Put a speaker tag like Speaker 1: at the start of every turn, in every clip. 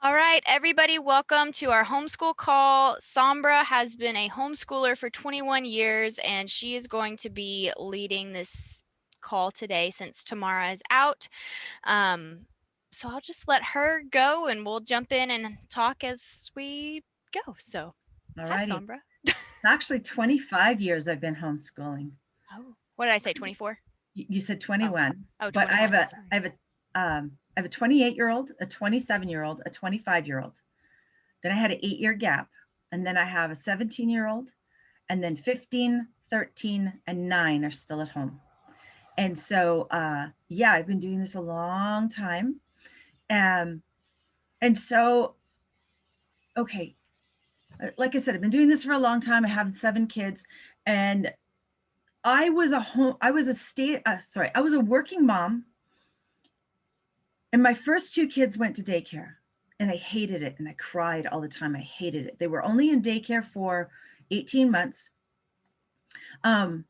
Speaker 1: All right, everybody, welcome to our homeschool call. Sombra has been a homeschooler for 21 years, and she is going to be leading this call today since Tamara is out. So I'll just let her go, and we'll jump in and talk as we go. So,
Speaker 2: All
Speaker 1: hi,
Speaker 2: righty.
Speaker 1: Sombra.
Speaker 2: It's actually 25 years I've been homeschooling.
Speaker 1: Oh, what did I say? 24?
Speaker 2: You said
Speaker 1: Oh,
Speaker 2: 21,
Speaker 1: oh,
Speaker 2: but
Speaker 1: 21. Sorry.
Speaker 2: I have a 28-year-old, a 27-year-old, a 25-year-old. Then I had an 8-year gap, and then I have a 17-year-old, and then 15, 13, and 9 are still at home. And so, yeah, I've been doing this a long time. Um, and so, okay, like I said, I've been doing this for a long time. I have 7 kids, and I was a working mom, and my first 2 kids went to daycare, and I hated it, and I cried all the time. I hated it. They were only in daycare for 18 months. Um,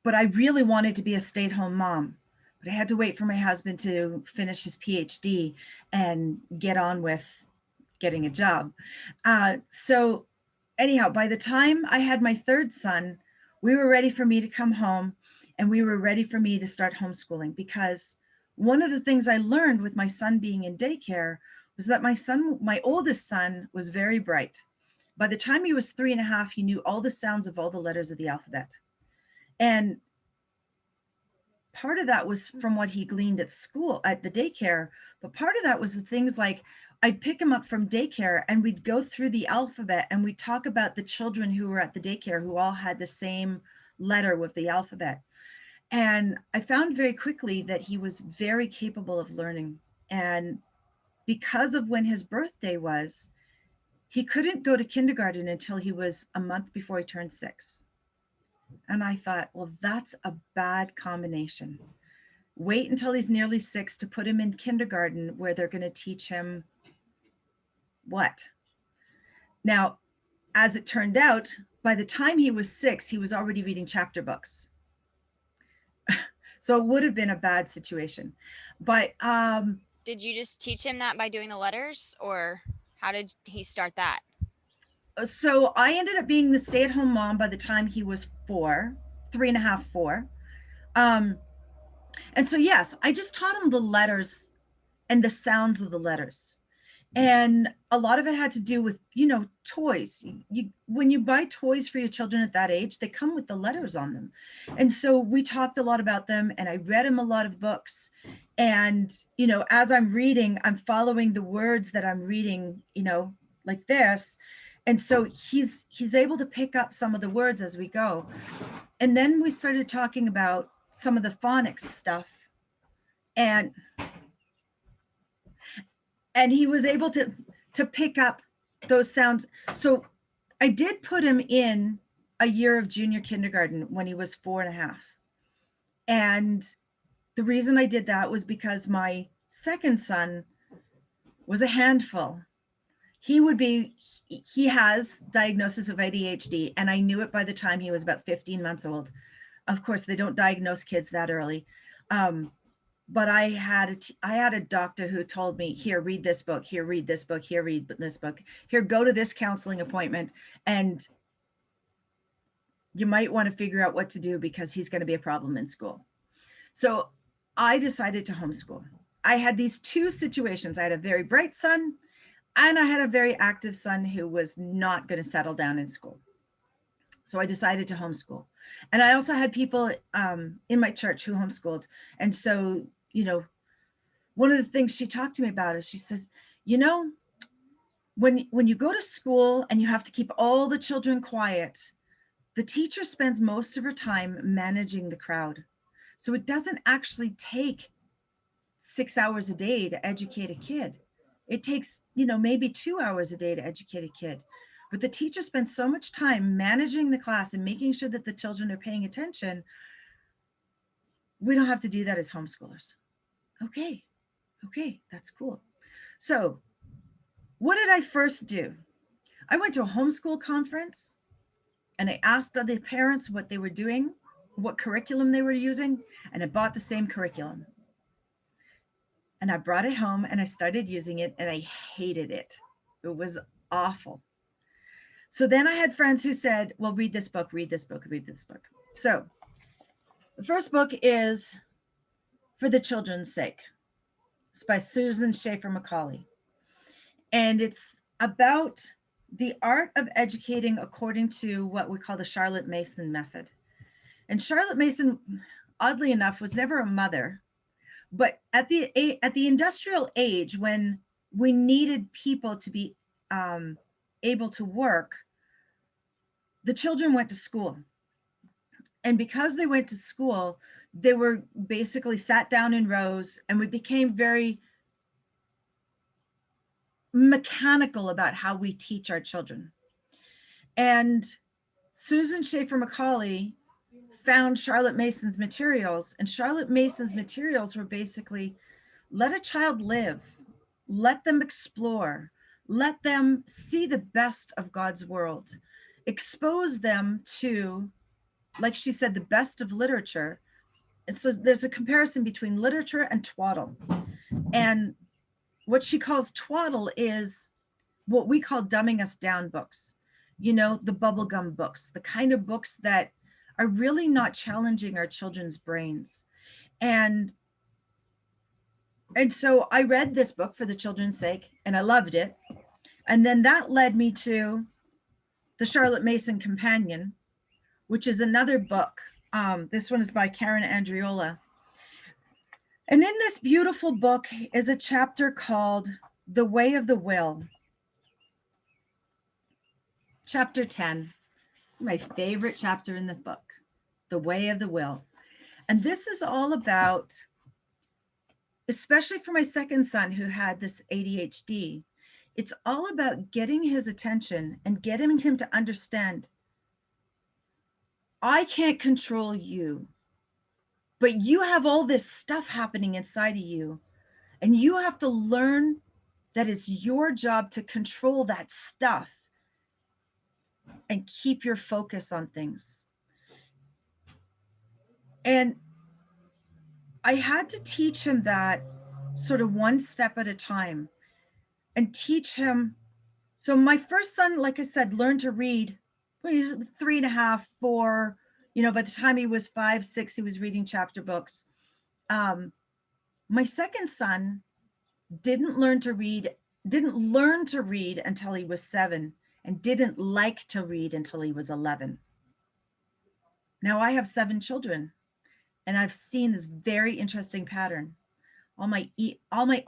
Speaker 2: but I really wanted to be a stay-at-home mom. But I had to wait for my husband to finish his PhD and get on with getting a job. So anyhow, by the time I had my third son, we were ready for me to come home, and we were ready for me to start homeschooling, because one of the things I learned with my son being in daycare was that my oldest son, was very bright. By the time he was 3.5, he knew all the sounds of all the letters of the alphabet. And part of that was from what he gleaned at school, at the daycare, but part of that was the things like I'd pick him up from daycare, and we'd go through the alphabet, and we'd talk about the children who were at the daycare who all had the same letter with the alphabet. And I found very quickly that he was very capable of learning. And because of when his birthday was, he couldn't go to kindergarten until he was a month before he turned 6. And I thought, well, that's a bad combination. Wait until he's nearly 6 to put him in kindergarten, where they're going to teach him what? Now, as it turned out, by the time he was 6, he was already reading chapter books. So it would have been a bad situation. But
Speaker 1: Did you just teach him that by doing the letters, or how did he start that?
Speaker 2: so I ended up being the stay-at-home mom by the time he was 4, 3.5, 4. Um, and so, yes, I just taught him the letters and the sounds of the letters. And a lot of it had to do with, toys. When you buy toys for your children at that age, they come with the letters on them. And so we talked a lot about them, and I read him a lot of books. And as I'm reading, I'm following the words that I'm reading, like this. And so he's able to pick up some of the words as we go. And then we started talking about some of the phonics stuff, and he was able to pick up those sounds. So I did put him in a year of junior kindergarten when he was 4.5. And the reason I did that was because my second son was a handful. He has diagnosis of ADHD, and I knew it by the time he was about 15 months old. Of course, they don't diagnose kids that early. But I had a doctor who told me, here, read this book, here, read this book, here, read this book, here, go to this counseling appointment, and you might want to figure out what to do, because he's going to be a problem in school. So I decided to homeschool. I had these 2 situations. I had a very bright son, and I had a very active son who was not going to settle down in school. So I decided to homeschool. And I also had people in my church who homeschooled. And so, one of the things she talked to me about is, she says, when you go to school and you have to keep all the children quiet, the teacher spends most of her time managing the crowd. So it doesn't actually take 6 hours a day to educate a kid. It takes, maybe 2 hours a day to educate a kid. But the teacher spends so much time managing the class and making sure that the children are paying attention. We don't have to do that as homeschoolers. Okay, that's cool. So what did I first do? I went to a homeschool conference, and I asked other parents what they were doing, what curriculum they were using, and I bought the same curriculum. And I brought it home and I started using it and I hated it. It was awful. So then I had friends who said, well, read this book, read this book, read this book. So the first book is For the Children's Sake. It's by Susan Schaefer Macaulay. And it's about the art of educating according to what we call the Charlotte Mason method. And Charlotte Mason, oddly enough, was never a mother, but at the industrial age, when we needed people to be able to work, the children went to school. And because they went to school, they were basically sat down in rows, and we became very mechanical about how we teach our children. And Susan Schaefer Macaulay found Charlotte Mason's materials, and Charlotte Mason's materials were basically let a child live, let them explore, let them see the best of God's world, expose them to, like she said, the best of literature. And so there's a comparison between literature and twaddle. And what she calls twaddle is what we call dumbing us down books, you know, the bubblegum books, the kind of books that are really not challenging our children's brains. And so I read this book For the Children's Sake, and I loved it. And then that led me to The Charlotte Mason Companion, which is another book. This one is by Karen Andriola. And in this beautiful book is a chapter called The Way of the Will. Chapter 10. It's my favorite chapter in the book, The Way of the Will. And this is all about, especially for my second son who had this ADHD, it's all about getting his attention and getting him to understand, I can't control you, but you have all this stuff happening inside of you, and you have to learn that it's your job to control that stuff and keep your focus on things. And I had to teach him that sort of one step at a time and teach him. So my first son, like I said, learned to read when he was 3.5, 4. You know, by the time he was 5, 6, he was reading chapter books. My second son didn't learn to read until he was 7, and didn't like to read until he was 11. Now I have 7 children, and I've seen this very interesting pattern. All my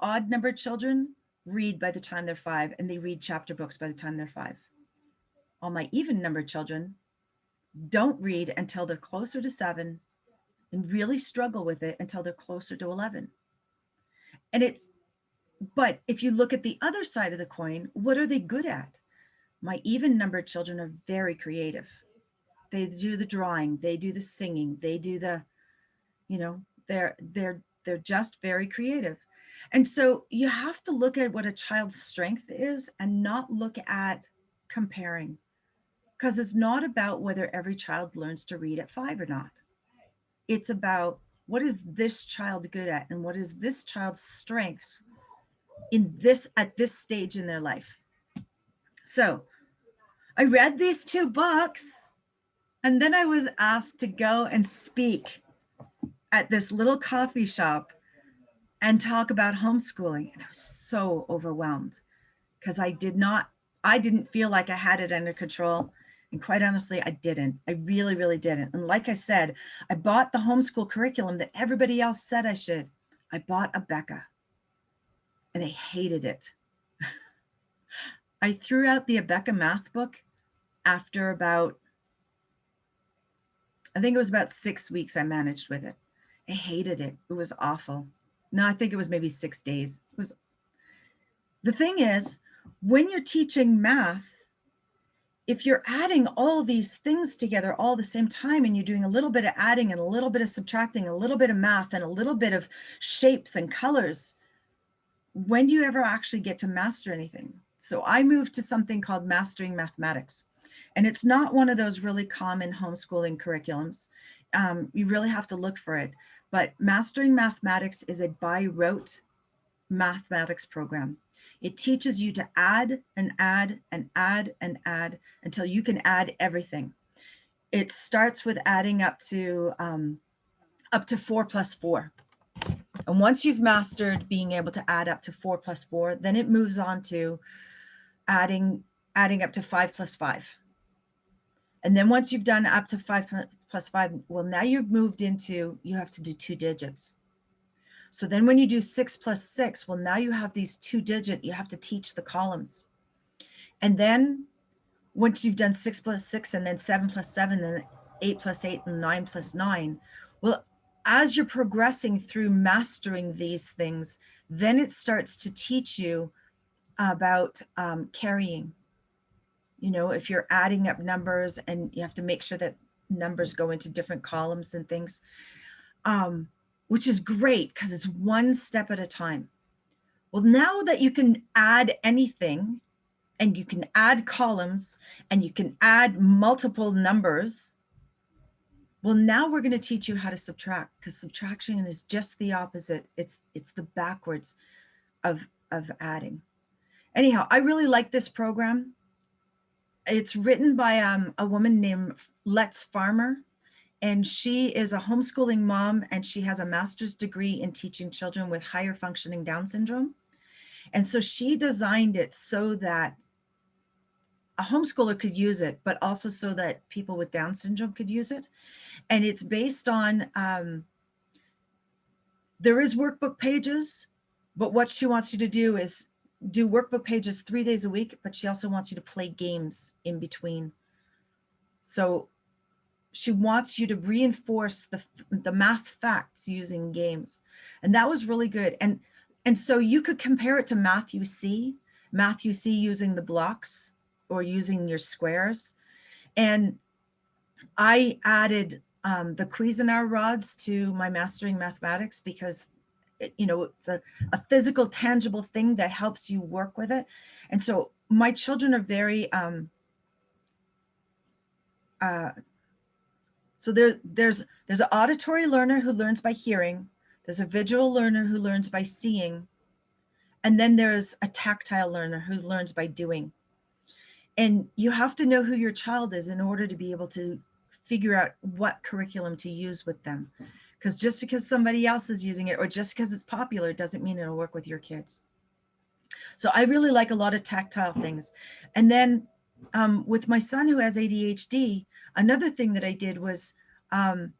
Speaker 2: odd numbered children read by the time they're 5, and they read chapter books by the time they're 5. All my even numbered children don't read until they're closer to 7, and really struggle with it until they're closer to 11. But if you look at the other side of the coin, what are they good at? My even numbered children are very creative. They do the drawing, they do the singing, they do the, you know, they're just very creative. And so you have to look at what a child's strength is and not look at comparing, because it's not about whether every child learns to read at 5 or not. It's about, what is this child good at, and what is this child's strength at this stage in their life. So I read these 2 books, and then I was asked to go and speak at this little coffee shop and talk about homeschooling. And I was so overwhelmed because I didn't feel like I had it under control. And quite honestly, I didn't. I really, really didn't. And like I said, I bought the homeschool curriculum that everybody else said I should. I bought a Becca, and I hated it. I threw out the Abeka math book after I think it was about 6 weeks I managed with it. I hated it. It was awful. No, I think it was maybe 6 days. The thing is, when you're teaching math, if you're adding all these things together all the same time, and you're doing a little bit of adding and a little bit of subtracting, a little bit of math and a little bit of shapes and colors, when do you ever actually get to master anything? So I moved to something called Mastering Mathematics. And it's not one of those really common homeschooling curriculums. You really have to look for it. But Mastering Mathematics is a by rote mathematics program. It teaches you to add and add and add and add until you can add everything. It starts with adding up to 4 plus 4. And once you've mastered being able to add up to 4 plus 4, then it moves on to adding up to 5 plus 5. And then once you've done up to 5 plus 5, well, now you've moved into, you have to do 2 digits. So then when you do 6 plus 6, well, now you have these 2 digit, you have to teach the columns. And then once you've done 6 plus 6 and then 7 plus 7, then 8 plus 8 and 9 plus 9, well, as you're progressing through mastering these things, then it starts to teach you about carrying. You know, if you're adding up numbers and you have to make sure that numbers go into different columns and things, which is great because it's one step at a time. Well, now that you can add anything and you can add columns and you can add multiple numbers, well, now we're going to teach you how to subtract, because subtraction is just the opposite. It's the backwards of adding. Anyhow, I really like this program. It's written by a woman named Let's Farmer, and she is a homeschooling mom, and she has a master's degree in teaching children with higher functioning Down syndrome. And so she designed it so that a homeschooler could use it, but also so that people with Down syndrome could use it. And it's based on, there is workbook pages, but what she wants you to do is do workbook pages 3 days a week, but she also wants you to play games in between. So she wants you to reinforce the math facts using games. And that was really good. And so you could compare it to Math UC using the blocks or using your squares. And I added the Cuisinart rods to my Mastering Mathematics because it's a physical, tangible thing that helps you work with it. And so my children are very so there's an auditory learner who learns by hearing, there's a visual learner who learns by seeing, and then there's a tactile learner who learns by doing. And you have to know who your child is in order to be able to figure out what curriculum to use with them. Because just because somebody else is using it or just because it's popular doesn't mean it'll work with your kids. So I really like a lot of tactile things. And then with my son who has ADHD, another thing that I did was I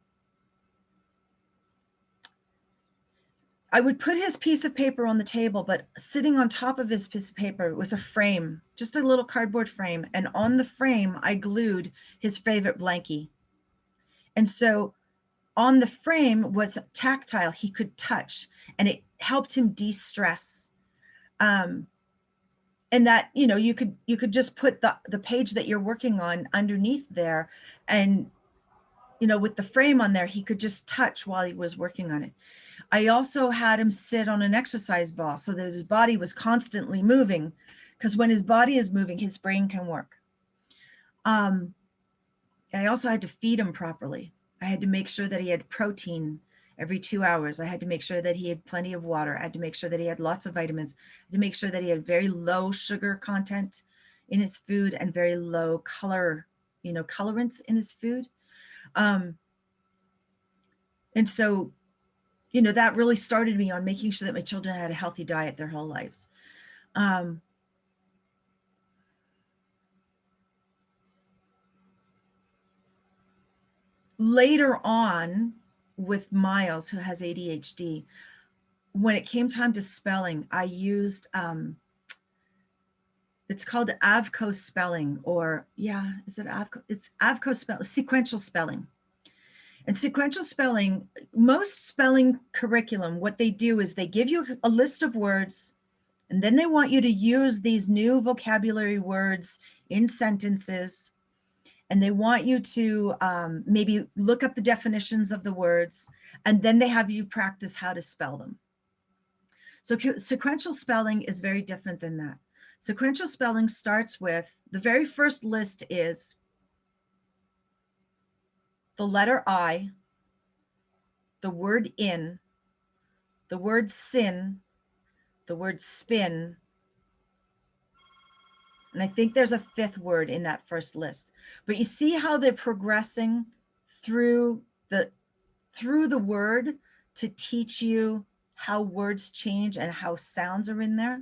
Speaker 2: would put his piece of paper on the table, but sitting on top of his piece of paper was a frame, just a little cardboard frame. And on the frame, I glued his favorite blankie. And so on the frame was tactile, he could touch, and it helped him de-stress. And that, you could just put the page that you're working on underneath there, and with the frame on there, he could just touch while he was working on it. I also had him sit on an exercise ball so that his body was constantly moving, because when his body is moving, his brain can work. I also had to feed him properly. I had to make sure that he had protein every 2 hours. I had to make sure that he had plenty of water. I had to make sure that he had lots of vitamins. I had to make sure that he had very low sugar content in his food and very low colorants in his food. And so, that really started me on making sure that my children had a healthy diet their whole lives. Later on, with Miles, who has ADHD, when it came time to spelling, I used, it's called AVCO spelling, or is it AVCO? It's AVCO spelling, sequential spelling. And sequential spelling, most spelling curriculum, what they do is they give you a list of words, and then they want you to use these new vocabulary words in sentences. And they want you to maybe look up the definitions of the words, and then they have you practice how to spell them. So sequential spelling is very different than that. Sequential spelling starts with, the very first list is the letter I, the word in, the word sin, the word spin, and I think there's a fifth word in that first list. But you see how they're progressing through the word to teach you how words change and how sounds are in there.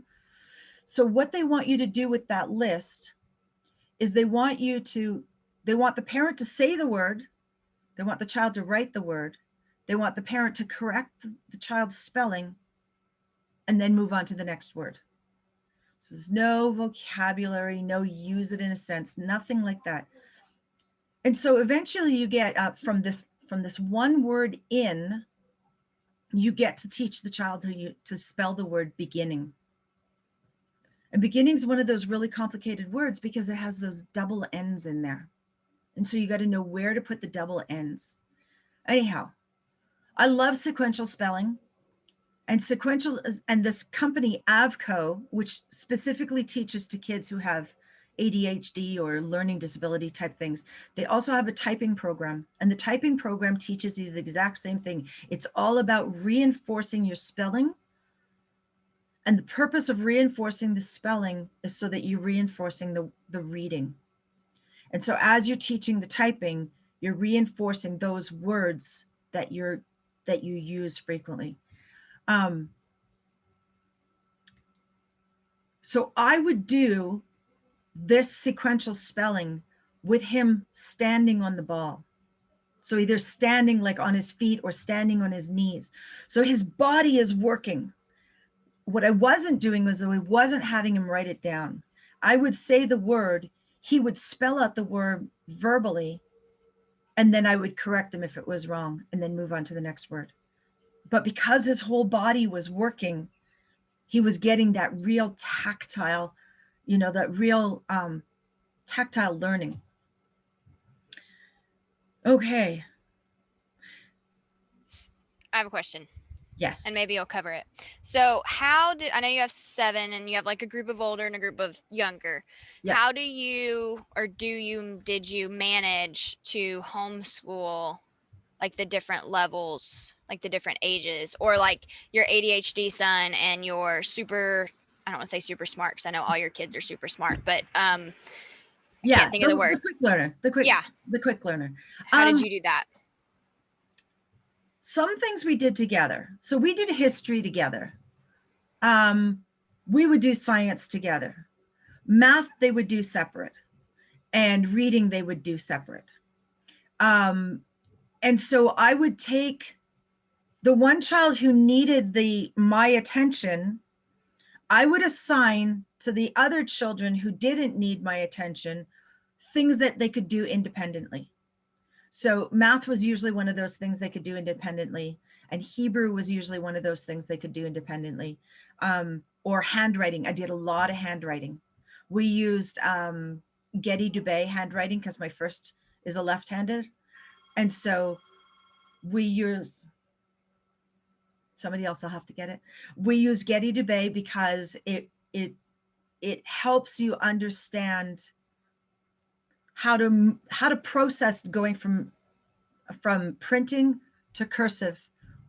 Speaker 2: So what they want you to do with that list is they want the parent to say the word, they want the child to write the word, they want the parent to correct the child's spelling, and then move on to the next word. So there's no vocabulary, no use it in a sense, nothing like that. And so eventually you get up from this one word in, you get to teach the child to spell the word beginning. And beginning is one of those really complicated words because it has those double N's in there. And so you got to know where to put the double N's. Anyhow, I love sequential spelling. And sequential, and this company Avco, which specifically teaches to kids who have ADHD or learning disability type things, they also have a typing program. And the typing program teaches you the exact same thing. It's all about reinforcing your spelling. And the purpose of reinforcing the spelling is so that you're reinforcing the reading. And so as you're teaching the typing, you're reinforcing those words that you use frequently. So I would do this sequential spelling with him standing on the ball. So either standing like on his feet or standing on his knees. So his body is working. What I wasn't doing was I wasn't having him write it down. I would say the word, he would spell out the word verbally, and then I would correct him if it was wrong and then move on to the next word. But because his whole body was working, he was getting that real tactile, that real tactile learning. Okay.
Speaker 1: I have a question. And
Speaker 2: Yes.
Speaker 1: maybe you'll cover it. So I know you have 7 and you have like a group of older and a group of younger.
Speaker 2: Yep.
Speaker 1: How did you manage to homeschool like the different levels, like the different ages, or like your ADHD son and your I don't want to say super smart because I know all your kids are super smart, but I
Speaker 2: Yeah.
Speaker 1: can't think of the
Speaker 2: The
Speaker 1: word.
Speaker 2: quick learner,
Speaker 1: Yeah.
Speaker 2: the quick learner.
Speaker 1: How did you do that?
Speaker 2: Some things we did together. So we did history together. We would do science together. Math, they would do separate. And reading, they would do separate. And so I would take the one child who needed my attention, I would assign to the other children who didn't need my attention things that they could do independently. So math was usually one of those things they could do independently, and Hebrew was usually one of those things they could do independently. Or handwriting. I did a lot of handwriting. We used Getty Dubé handwriting because my first is a left-handed, and so we use somebody else will have to get it. We use Getty Dubé because it helps you understand how to process going from printing to cursive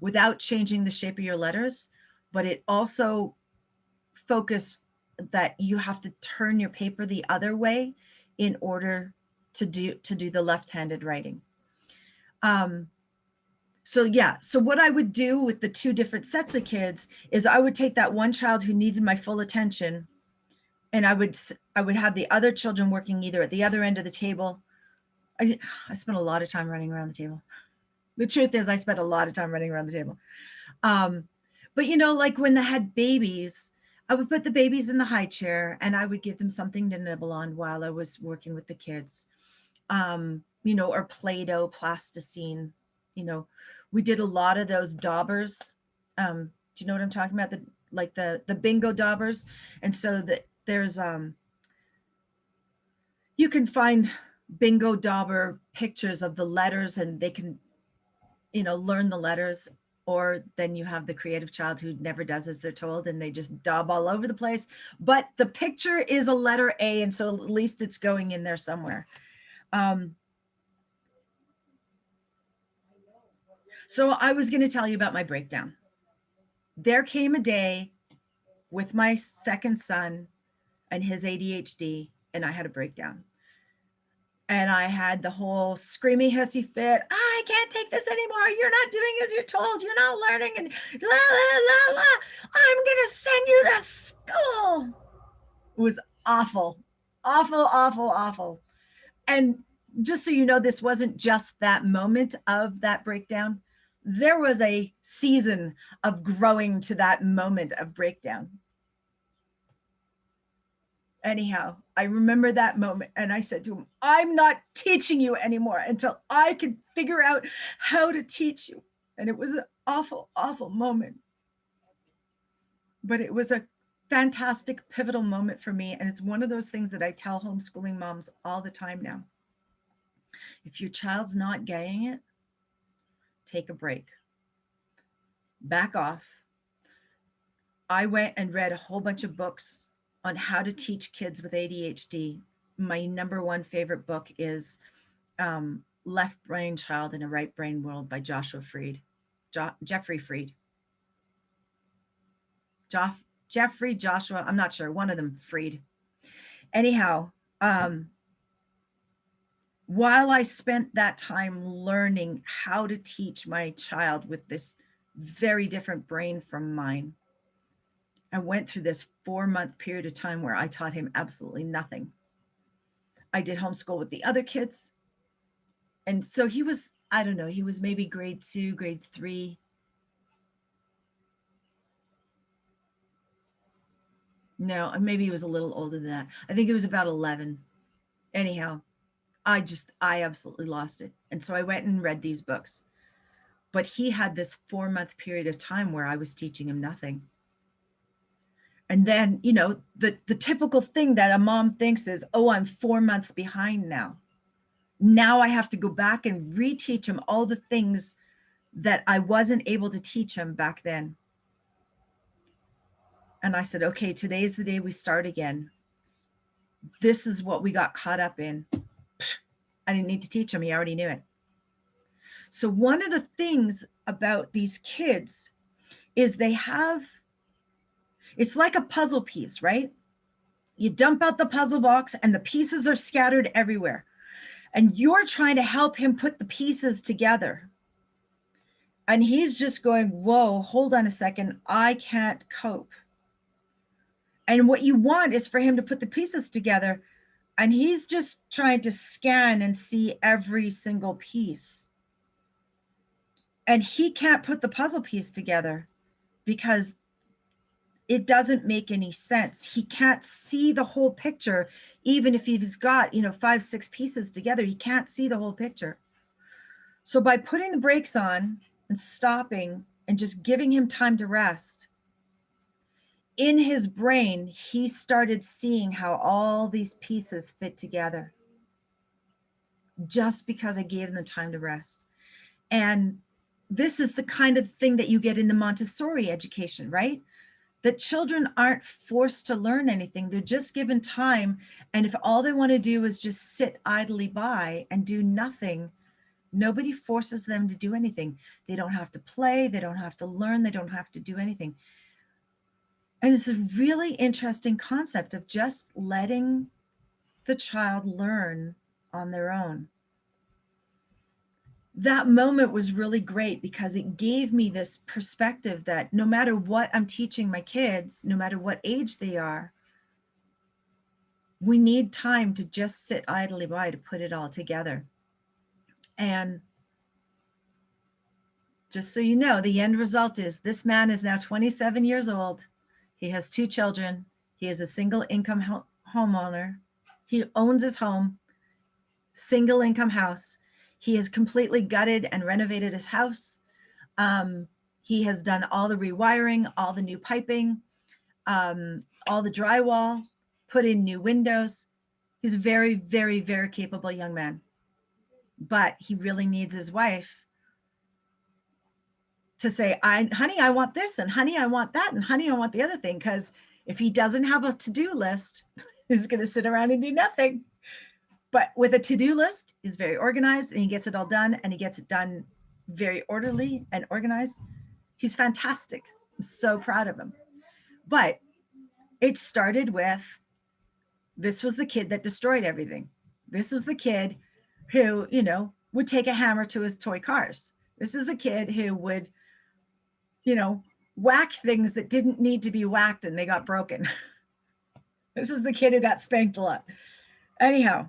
Speaker 2: without changing the shape of your letters, but it also focused that you have to turn your paper the other way in order to do the left-handed writing. So yeah, so what I would do with the 2 different sets of kids is I would take that one child who needed my full attention, and I would have the other children working either at the other end of the table. I spent a lot of time running around the table. The truth is I spent a lot of time running around the table. But like when they had babies, I would put the babies in the high chair and I would give them something to nibble on while I was working with the kids. Or Play-Doh, plasticine. We did a lot of those daubers. Do you know what I'm talking about? The bingo daubers. And so that there's you can find bingo dauber pictures of the letters and they can learn the letters, or then you have the creative child who never does as they're told and they just daub all over the place, but the picture is a letter A, and so at least it's going in there somewhere. So I was going to tell you about my breakdown. There came a day with my second son and his ADHD, and I had a breakdown. And I had the whole screamy, hissy fit. I can't take this anymore. You're not doing as you're told. You're not learning. And la, la, la, la. I'm going to send you to school. It was awful, awful, awful, awful. And just so you know, this wasn't just that moment of that breakdown. There was a season of growing to that moment of breakdown. Anyhow, I remember that moment and I said to him, I'm not teaching you anymore until I can figure out how to teach you. And it was an awful, awful moment. But it was a fantastic, pivotal moment for me. And it's one of those things that I tell homeschooling moms all the time now. If your child's not getting it, take a break, back off. I went and read a whole bunch of books on how to teach kids with ADHD. My number one favorite book is Left Brain Child in a Right Brain World by Joshua Freed. Jeffrey Freed. Jeffrey, Joshua, I'm not sure, one of them, Freed. Anyhow, while I spent that time learning how to teach my child with this very different brain from mine, I went through this 4-month period of time where I taught him absolutely nothing. I did homeschool with the other kids. And so he was, I don't know, he was maybe grade 2, grade 3. No, maybe he was a little older than that. I think it was about 11. Anyhow, I absolutely lost it. And so I went and read these books. But he had this 4-month period of time where I was teaching him nothing. And then, you know, the typical thing that a mom thinks is, oh, I'm 4 months behind now. Now I have to go back and reteach him all the things that I wasn't able to teach him back then. And I said, okay, today's the day we start again. This is what we got caught up in. I didn't need to teach him. He already knew it. So one of the things about these kids is it's like a puzzle piece, right? You dump out the puzzle box and the pieces are scattered everywhere. And you're trying to help him put the pieces together. And he's just going, whoa, hold on a second. I can't cope. And what you want is for him to put the pieces together. And he's just trying to scan and see every single piece. And he can't put the puzzle piece together because it doesn't make any sense. He can't see the whole picture. Even if he's got, 5, 6 pieces together, he can't see the whole picture. So by putting the brakes on and stopping and just giving him time to rest, in his brain, he started seeing how all these pieces fit together just because I gave him the time to rest. And this is the kind of thing that you get in the Montessori education, right? That children aren't forced to learn anything. They're just given time. And if all they want to do is just sit idly by and do nothing, nobody forces them to do anything. They don't have to play. They don't have to learn. They don't have to do anything. And it's a really interesting concept of just letting the child learn on their own. That moment was really great because it gave me this perspective that no matter what I'm teaching my kids, no matter what age they are, we need time to just sit idly by to put it all together. And just so you know, the end result is this man is now 27 years old. He has 2 children. He is a single income homeowner. He owns his home, single income house. He has completely gutted and renovated his house. He has done all the rewiring, all the new piping, all the drywall, put in new windows. He's a very, very, very capable young man. But he really needs his wife to say, honey, I want this, and honey, I want that, and honey, I want the other thing. Because if he doesn't have a to-do list, he's going to sit around and do nothing. But with a to-do list, he's very organized and he gets it all done, and he gets it done very orderly and organized. He's fantastic. I'm so proud of him. But It started with, this was the kid that destroyed everything. This is the kid who, would take a hammer to his toy cars. This is the kid who would, whack things that didn't need to be whacked and they got broken. This is the kid who got spanked a lot. Anyhow,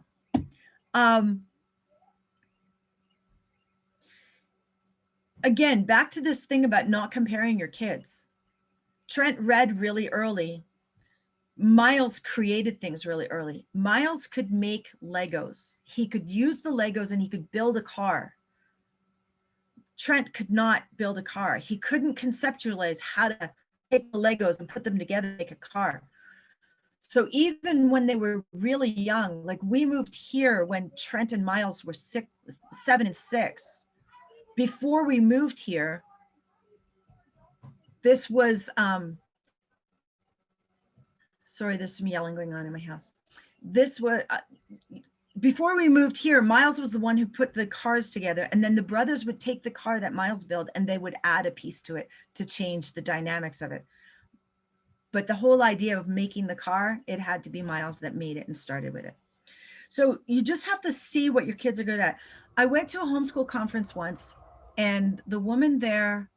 Speaker 2: again, back to this thing about not comparing your kids. Trent read really early. Miles created things really early. Miles could make Legos. He could use the Legos and he could build a car. Trent could not build a car. He couldn't conceptualize how to take the Legos and put them together to make a car. So even when they were really young, like we moved here when Trent and Miles were 7 and 6. Before we moved here, this was, sorry, there's some yelling going on in my house. This was, before we moved here, Miles was the one who put the cars together, and then the brothers would take the car that Miles built and they would add a piece to it to change the dynamics of it. But the whole idea of making the car, it had to be Miles that made it and started with it. So you just have to see what your kids are good at. I went to a homeschool conference once, and the woman there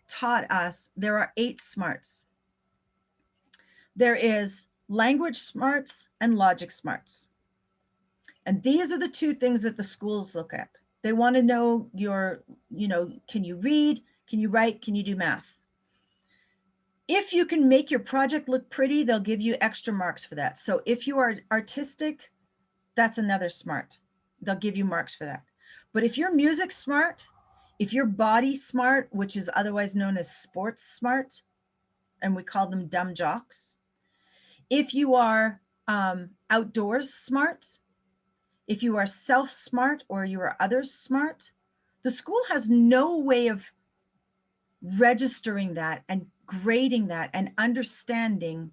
Speaker 2: taught us there are 8 smarts. There is language smarts and logic smarts. And these are the 2 things that the schools look at. They want to know can you read? Can you write? Can you do math? If you can make your project look pretty, they'll give you extra marks for that. So if you are artistic, that's another smart. They'll give you marks for that. But if you're music smart, if you're body smart, which is otherwise known as sports smart, and we call them dumb jocks. If you are outdoors smart, if you are self-smart or you are others smart, the school has no way of registering that and grading that and understanding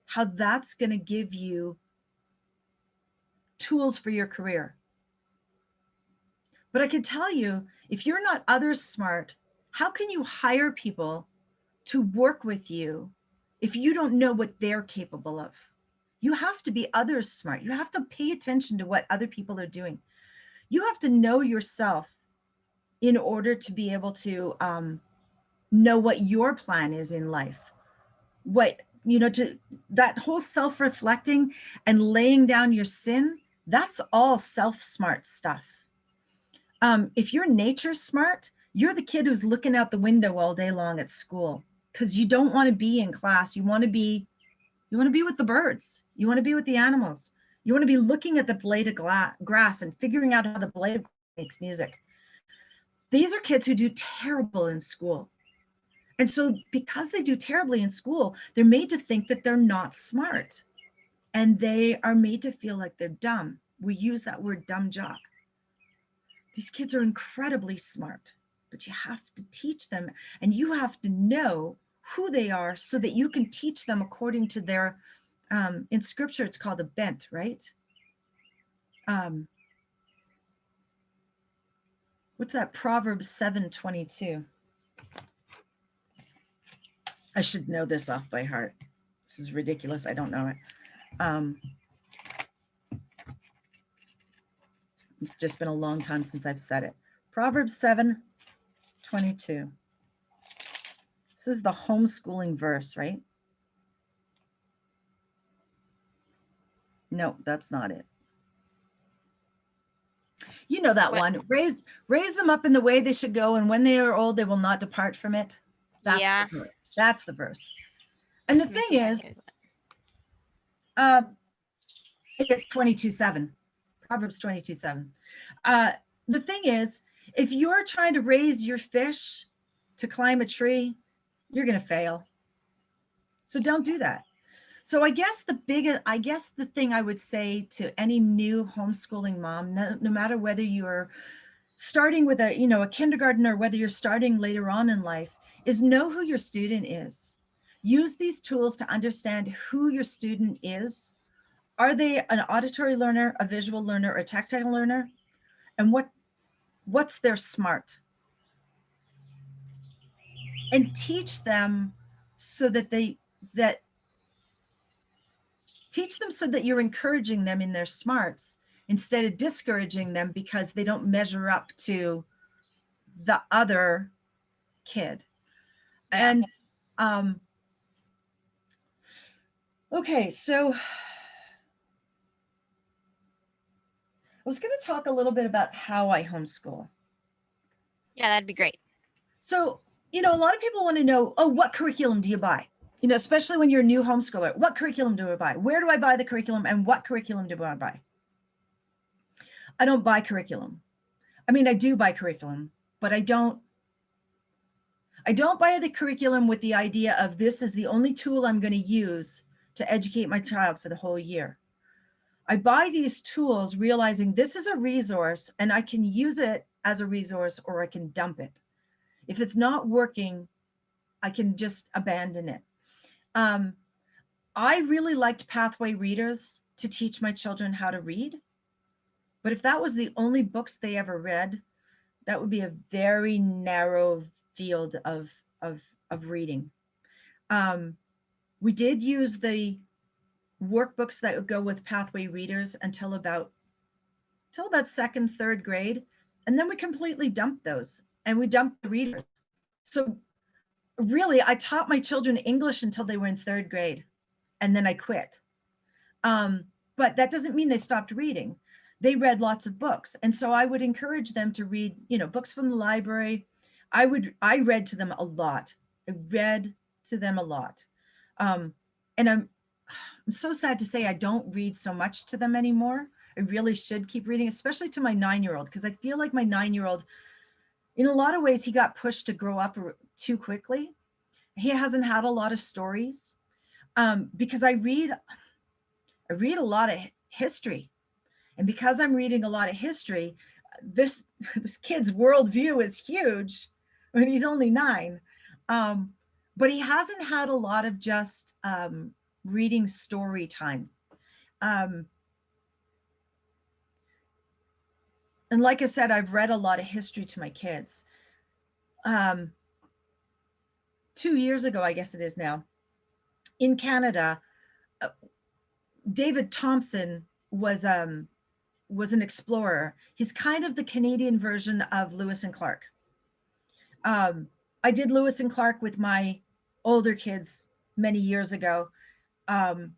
Speaker 2: how that's going to give you tools for your career. But I can tell you, if you're not others smart, how can you hire people to work with you if you don't know what they're capable of? You have to be others smart. You have to pay attention to what other people are doing. You have to know yourself in order to be able to know what your plan is in life. To that whole self-reflecting and laying down your sin, that's all self-smart stuff. If you're nature smart, you're the kid who's looking out the window all day long at school because you don't want to be in class. You want to be with the birds. You want to be with the animals. You want to be looking at the blade of grass and figuring out how the blade of grass makes music. These are kids who do terrible in school. And so because they do terribly in school, they're made to think that they're not smart. And they are made to feel like they're dumb. We use that word dumb jock. These kids are incredibly smart, but you have to teach them and you have to know who they are so that you can teach them according to their, in scripture, it's called a bent, right? What's that? Proverbs 7:22. I should know this off by heart. This is ridiculous. I don't know it. It's just been a long time since I've said it. Proverbs 7:22. This is the homeschooling verse, right? No, that's not it. You know that one. Raise them up in the way they should go, and when they are old, they will not depart from it. That's the verse. And the thing is, it's 22:7. Proverbs 22:7. The thing is, if you're trying to raise your fish to climb a tree, you're going to fail. So don't do that. So I guess the thing I would say to any new homeschooling mom, no matter whether you're starting with a kindergarten or whether you're starting later on in life, is know who your student is. Use these tools to understand who your student is. Are they an auditory learner, a visual learner, or a tactile learner? And what's their smart? And teach them so that Teach them so that you're encouraging them in their smarts instead of discouraging them because they don't measure up to the other kid.
Speaker 1: Yeah.
Speaker 2: And um, okay, so I was going to talk a little bit about how I homeschool.
Speaker 1: Yeah, that'd be great.
Speaker 2: So, a lot of people want to know, oh, what curriculum do you buy? Especially when you're a new homeschooler, what curriculum do I buy? Where do I buy the curriculum and what curriculum do I buy? I don't buy curriculum. I mean, I do buy curriculum, but I don't buy the curriculum with the idea of this is the only tool I'm going to use to educate my child for the whole year. I buy these tools realizing this is a resource and I can use it as a resource or I can dump it. If it's not working, I can just abandon it. Um, I really liked pathway readers to teach my children how to read. But if that was the only books they ever read, that would be a very narrow field of, of reading. We did use the workbooks that would go with pathway readers until about second, third grade. And then we completely dumped those and we dumped the readers. So really, I taught my children English until they were in third grade and then I quit. But that doesn't mean they stopped reading. They read lots of books. And so I would encourage them to read, books from the library. I read to them a lot. I read to them a lot. And I'm so sad to say I don't read so much to them anymore. I really should keep reading, especially to my 9-year-old, because I feel like my 9-year-old, in a lot of ways, he got pushed to grow up too quickly. He hasn't had a lot of stories because I read a lot of history. And because I'm reading a lot of history, this this kid's worldview is huge when he's only 9. But he hasn't had a lot of just reading story time. Um, and like I said, I've read a lot of history to my kids. 2 years ago, I guess it is now, in Canada, uh, David Thompson was an explorer. He's kind of the Canadian version of Lewis and Clark. I did Lewis and Clark with my older kids many years ago. And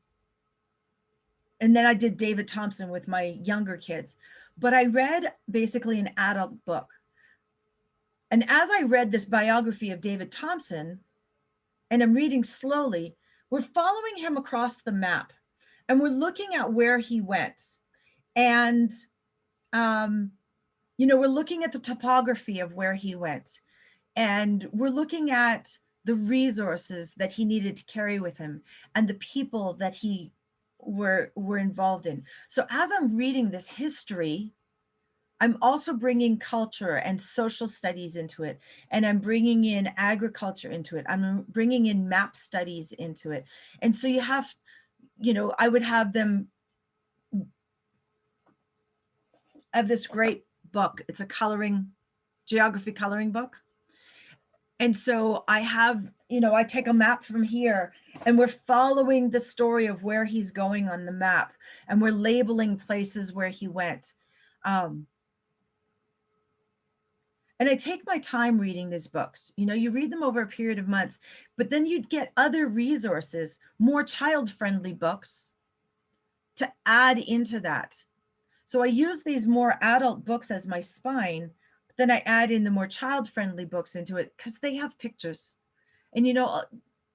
Speaker 2: then I did David Thompson with my younger kids. But I read basically an adult book. And as I read this biography of David Thompson, and I'm reading slowly, we're following him across the map and we're looking at where he went. And, we're looking at the topography of where he went. And we're looking at the resources that he needed to carry with him and the people that he were involved in. So as I'm reading this history, I'm also bringing culture and social studies into it. And I'm bringing in agriculture into it. I'm bringing in map studies into it. And so I would have them have this great book. It's a geography coloring book. And so I take a map from here and we're following the story of where he's going on the map and we're labeling places where he went. And I take my time reading these books. You read them over a period of months, but then you'd get other resources, more child-friendly books to add into that. So I use these more adult books as my spine, but then I add in the more child-friendly books into it because they have pictures. And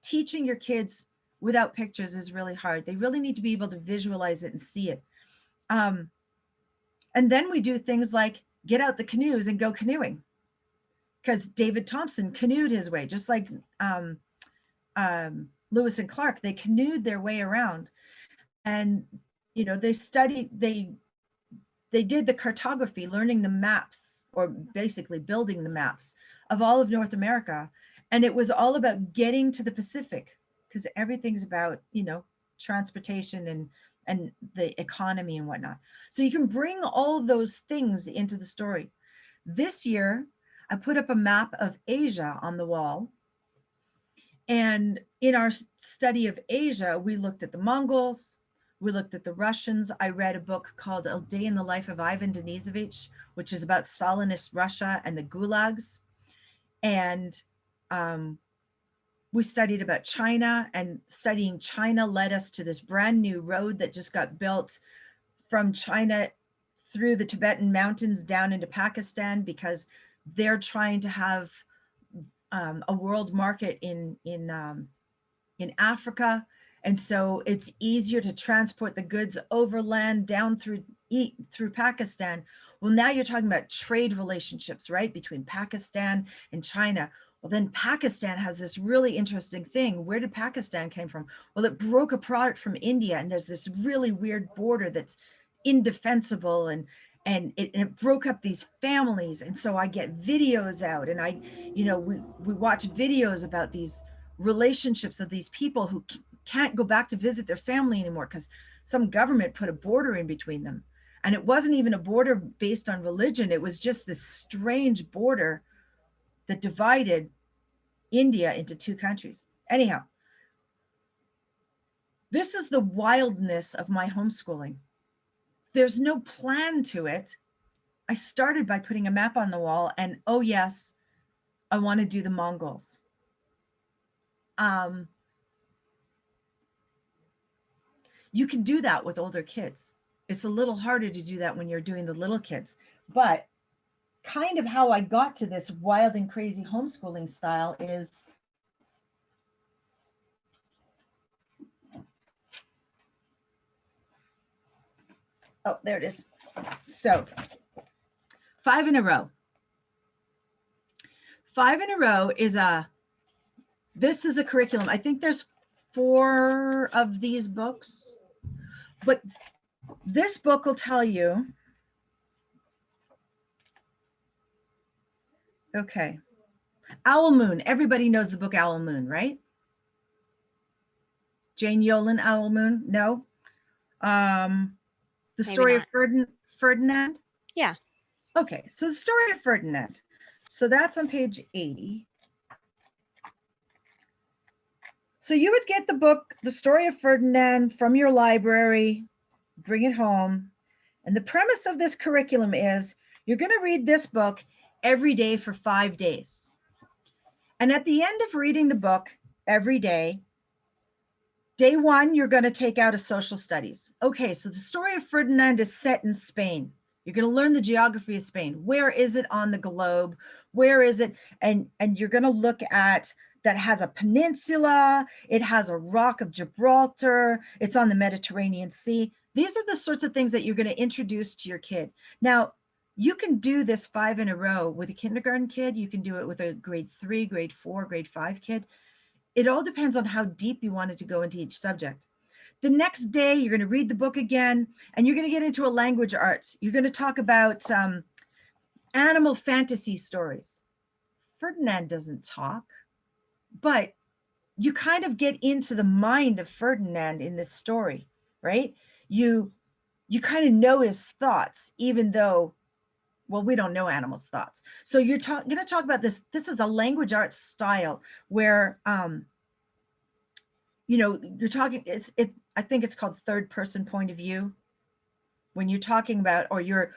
Speaker 2: teaching your kids without pictures is really hard. They really need to be able to visualize it and see it. And then we do things like get out the canoes and go canoeing, because David Thompson canoed his way, just like Lewis and Clark. They canoed their way around, and they did the cartography, learning the maps, or basically building the maps of all of North America. And it was all about getting to the Pacific, because everything's about, transportation and the economy and whatnot. So you can bring all of those things into the story. This year, I put up a map of Asia on the wall. And in our study of Asia, we looked at the Mongols, We looked at the Russians. I read a book called A Day in the Life of Ivan Denisovich, which is about Stalinist Russia and the gulags. And um, we studied about China, and studying China led us to this brand new road that just got built from China through the Tibetan mountains down into Pakistan, because they're trying to have a world market in Africa. And so it's easier to transport the goods overland down through Pakistan. Well, now you're talking about trade relationships, right, between Pakistan and China. Well, then Pakistan has this really interesting thing. Where did Pakistan came from? Well, it broke apart from India, and there's this really weird border that's indefensible, and it broke up these families. And so I get videos out, and we watch videos about these relationships of these people who can't go back to visit their family anymore because some government put a border in between them. And it wasn't even a border based on religion. It was just this strange border that divided India into two countries. Anyhow, this is the wildness of my homeschooling. There's no plan to it. I started by putting a map on the wall, and oh, yes, I want to do the Mongols. You can do that with older kids. It's a little harder to do that when you're doing the little kids. But kind of how I got to this wild and crazy homeschooling style is oh, there it is. So 5 in a row. 5 in a row this is a curriculum. I think there's 4 of these books, but this book will tell you, okay, Owl Moon. Everybody knows the book Owl Moon, right? Jane Yolen, Owl Moon? No? The
Speaker 1: Maybe
Speaker 2: story of
Speaker 1: not.
Speaker 2: Ferdinand?
Speaker 1: Yeah.
Speaker 2: Okay, so the story of Ferdinand. So that's on page 80. So you would get the book, The Story of Ferdinand, from your library, bring it home. And the premise of this curriculum is you're going to read this book every day for 5 days. And at the end of reading the book every day, day 1, you're going to take out a social studies. Okay, so the story of Ferdinand is set in Spain. You're going to learn the geography of Spain. Where is it on the globe? Where is it? And you're going to look at that has a peninsula. It has a rock of Gibraltar. It's on the Mediterranean Sea. These are the sorts of things that you're going to introduce to your kid. Now, you can do this 5 in a row with a kindergarten kid. You can do it with a grade 3, grade 4, grade 5 kid. It all depends on how deep you wanted to go into each subject. The next day, you're going to read the book again, and you're going to get into a language arts. You're going to talk about animal fantasy stories. Ferdinand doesn't talk, but you kind of get into the mind of Ferdinand in this story, right? You kind of know his thoughts, even though, well, we don't know animals' thoughts. So you're going to talk about this. This is a language arts style where, you're talking, I think it's called third person point of view. When you're talking about, or you're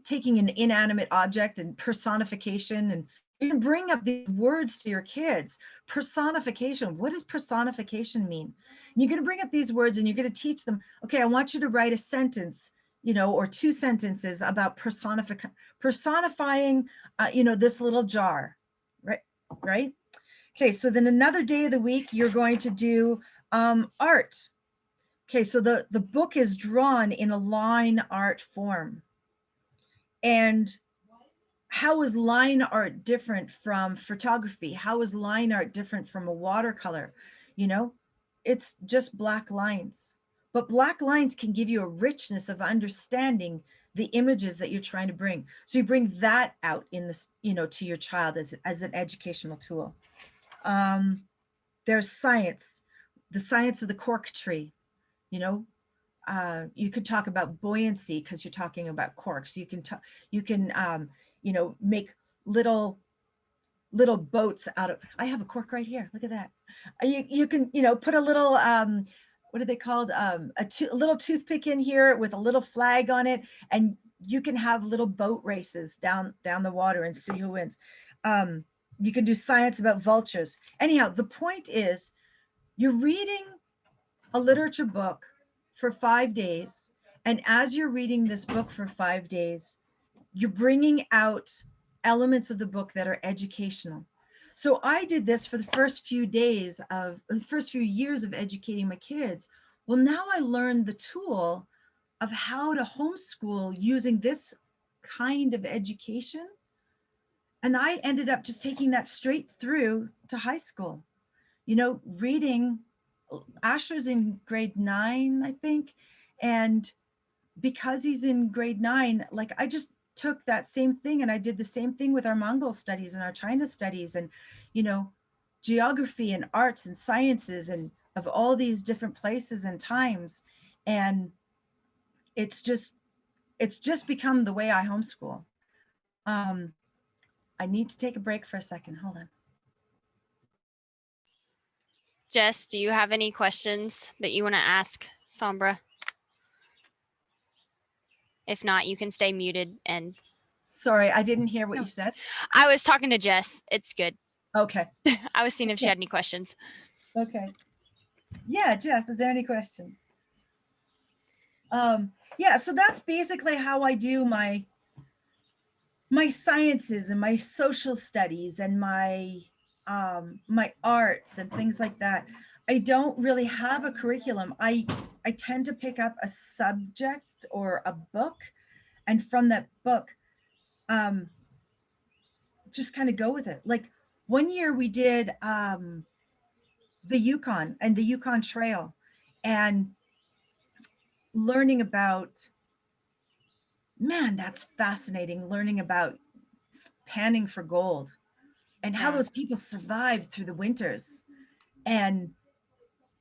Speaker 2: taking an inanimate object and personification, and you can bring up these words to your kids. Personification. What does personification mean? And you're going to bring up these words, and you're going to teach them, okay, I want you to write a sentence, or 2 sentences about personifying, this little jar, right? Okay, so then another day of the week, you're going to do art. Okay, so the book is drawn in a line art form. And how is line art different from photography? How is line art different from a watercolor? It's just black lines. But black lines can give you a richness of understanding the images that you're trying to bring. So you bring that out in this, to your child as an educational tool. There's science, the science of the cork tree. You could talk about buoyancy because you're talking about corks. You can make little boats out of. I have a cork right here. Look at that. You can put a little what are they called? A little toothpick in here with a little flag on it, and you can have little boat races down the water and see who wins. You can do science about vultures. Anyhow, the point is, you're reading a literature book for 5 days, and as you're reading this book for 5 days, you're bringing out elements of the book that are educational. So I did this for the first few years of educating my kids. Well, now I learned the tool of how to homeschool using this kind of education. And I ended up just taking that straight through to high school. Reading, Asher's in grade 9, I think. And because he's in grade 9, like I just took that same thing and I did the same thing with our Mongol studies and our China studies and, you know, geography and arts and sciences and of all these different places and times. And it's just become the way I homeschool. Um, I need to take a break for a second. Hold on.
Speaker 1: Jess, do you have any questions that you want to ask Sombra? If not, you can stay muted. And
Speaker 2: Sorry, I didn't hear what you said.
Speaker 1: I was talking to Jess. It's good.
Speaker 2: Okay.
Speaker 1: I was seeing if she had any questions.
Speaker 2: Okay. Yeah, Jess, is there any questions? Yeah, so that's basically how I do my sciences and my social studies and my arts and things like that. I don't really have a curriculum. I tend to pick up a subject or a book, and from that book, just kind of go with it. Like one year we did the Yukon and the Yukon Trail, and learning about, man, that's fascinating. Learning about panning for gold and how those people survived through the winters and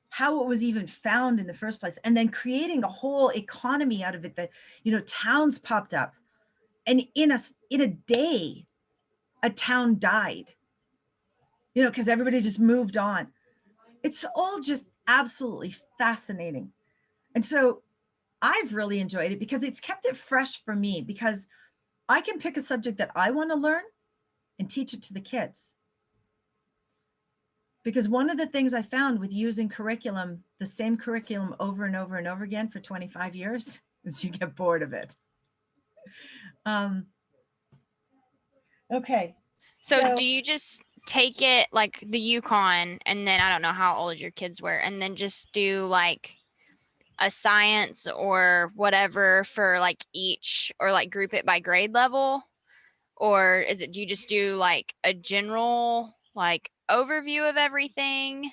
Speaker 2: how it was even found in the first place, and then creating a whole economy out of it, that towns popped up, and in a day a town died, because everybody just moved on. It's all just absolutely fascinating. And so I've really enjoyed it because it's kept it fresh for me, because I can pick a subject that I want to learn and teach it to the kids. Because one of the things I found with using the same curriculum over and over and over again for 25 years, is you get bored of it. Okay.
Speaker 1: So do you just take it like the Yukon, and then I don't know how old your kids were, and then just do like a science or whatever for like each, or like group it by grade level? Or do you just do like a general like overview of everything?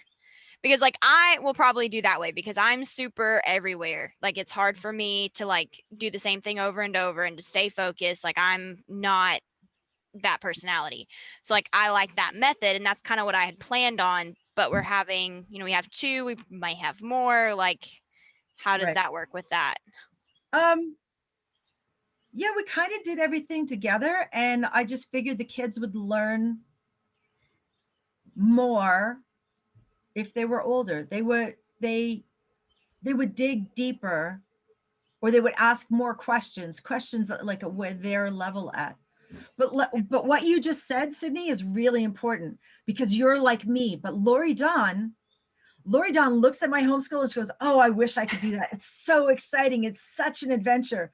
Speaker 1: Because like I will probably do that way, because I'm super everywhere. Like it's hard for me to like do the same thing over and over and to stay focused. Like I'm not that personality. So like I like that method, and that's kind of what I had planned on. But we're having, we have 2, we might have more. Like, how does that work with that?
Speaker 2: Yeah, we kind of did everything together, and I just figured the kids would learn more if they were older. They would dig deeper, or they would ask more questions like where their level at. But what you just said, Sydney, is really important, because you're like me. But Lori Dawn looks at my homeschool and she goes, "Oh, I wish I could do that. It's so exciting. It's such an adventure."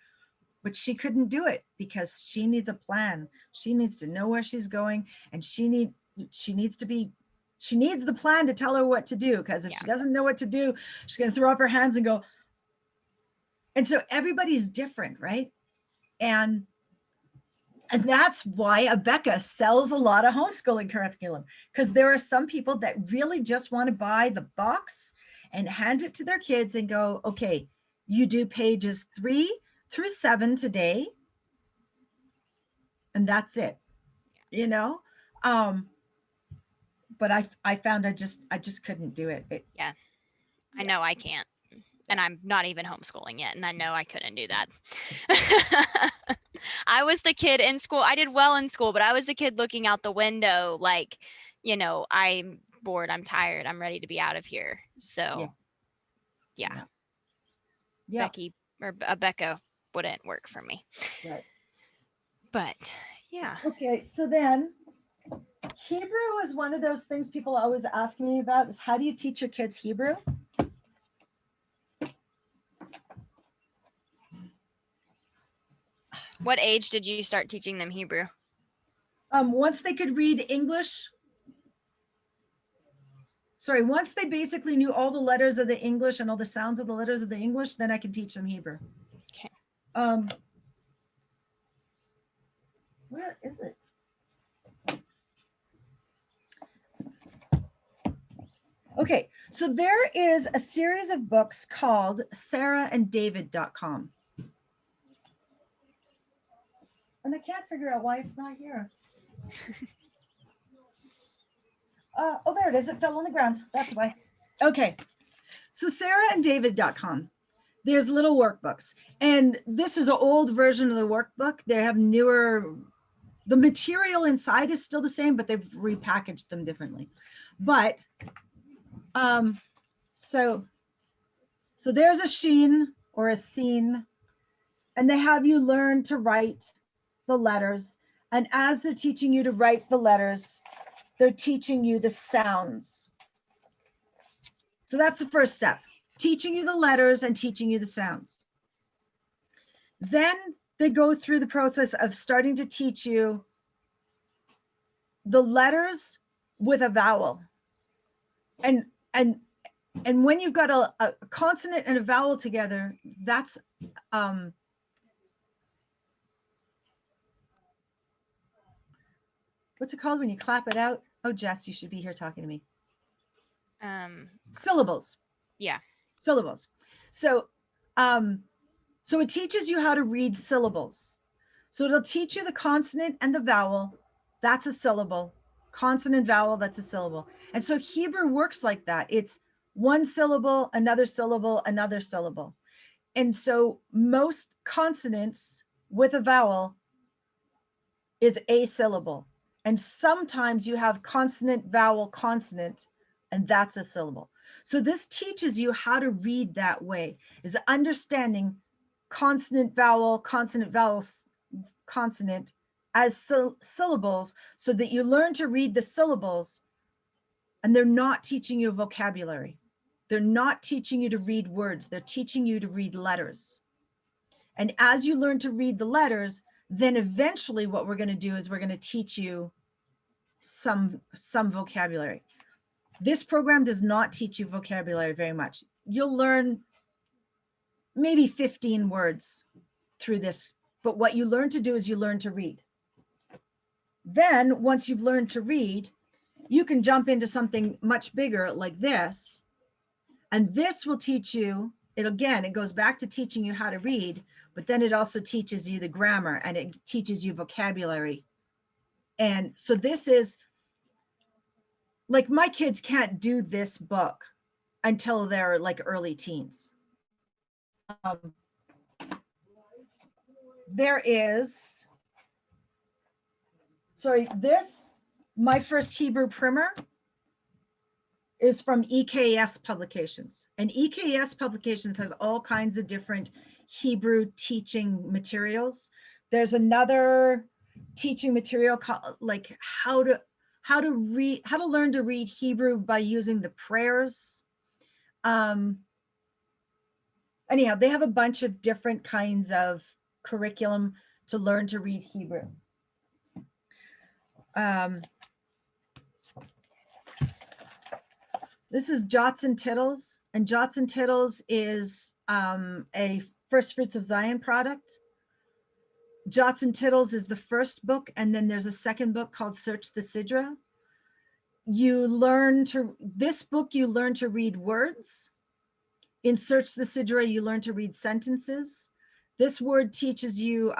Speaker 2: But she couldn't do it because she needs a plan. She needs to know where she's going, and she needs the plan to tell her what to do, because if she doesn't know what to do, she's going to throw up her hands and go. And so everybody's different, right? And that's why Abeka sells a lot of homeschooling curriculum, because there are some people that really just want to buy the box and hand it to their kids and go, okay, you do pages 3 through 7 today, and that's it, but I found I just couldn't do it.
Speaker 1: Yeah, I know I can't, and I'm not even homeschooling yet, and I know I couldn't do that. I was the kid in school. I did well in school, but I was the kid looking out the window like, I'm bored, I'm tired, I'm ready to be out of here. So Yeah.
Speaker 2: Yeah.
Speaker 1: Becky or Becca wouldn't work for me.
Speaker 2: Right.
Speaker 1: But yeah.
Speaker 2: Okay, so then Hebrew is one of those things people always ask me about is how do you teach your kids Hebrew?
Speaker 1: What age did you start teaching them Hebrew?
Speaker 2: Once they could read English, once they basically knew all the letters of the English and all the sounds of the letters of the English, then I could teach them Hebrew.
Speaker 1: Okay.
Speaker 2: Where is it? Okay, so there is a series of books called sarahanddavid.com. And I can't figure out why it's not here. Oh, there it is. It fell on the ground. That's why. Okay, so sarahanddavid.com. There's little workbooks. And this is an old version of the workbook. They have newer, the material inside is still the same, but they've repackaged them differently. But so there's a sheen or a scene, and they have you learn to write the letters. And as they're teaching you to write the letters, they're teaching you the sounds. So that's the first step, teaching you the letters and teaching you the sounds. Then they go through the process of starting to teach you the letters with a vowel. And when you've got a consonant and a vowel together, that's what's it called when you clap it out? Oh, Jess, you should be here talking to me. Syllables.
Speaker 1: Yeah.
Speaker 2: Syllables. So it teaches you how to read syllables. So it'll teach you the consonant and the vowel. That's a syllable. Consonant, vowel, that's a syllable. And so Hebrew works like that. It's one syllable, another syllable, another syllable. And so most consonants with a vowel is a syllable. And sometimes you have consonant, vowel, consonant, and that's a syllable. So this teaches you how to read that way, is understanding consonant, vowel, consonant as syllables, so that you learn to read the syllables, and they're not teaching you vocabulary. They're not teaching you to read words. They're teaching you to read letters. And as you learn to read the letters, then eventually what we're going to do is we're going to teach you some vocabulary. This program does not teach you vocabulary very much. You'll learn maybe 15 words through this, but what you learn to do is you learn to read. Then once you've learned to read, you can jump into something much bigger like this. And this will teach you, it goes back to teaching you how to read, but then it also teaches you the grammar and it teaches you vocabulary. And so this is, like, my kids can't do this book until they're like early teens. There is, my first Hebrew primer is from EKS Publications. And EKS Publications has all kinds of different Hebrew teaching materials. There's another teaching material called like how to learn to read Hebrew by using the prayers. Anyhow, they have a bunch of different kinds of curriculum to learn to read Hebrew. This is Jots and Tittles, and Jots and Tittles is a First Fruits of Zion product. Jots and Tittles is the first book, and then there's a second book called Search the Sidra. This book, you learn to read words. In Search the Sidra, you learn to read sentences. This word teaches you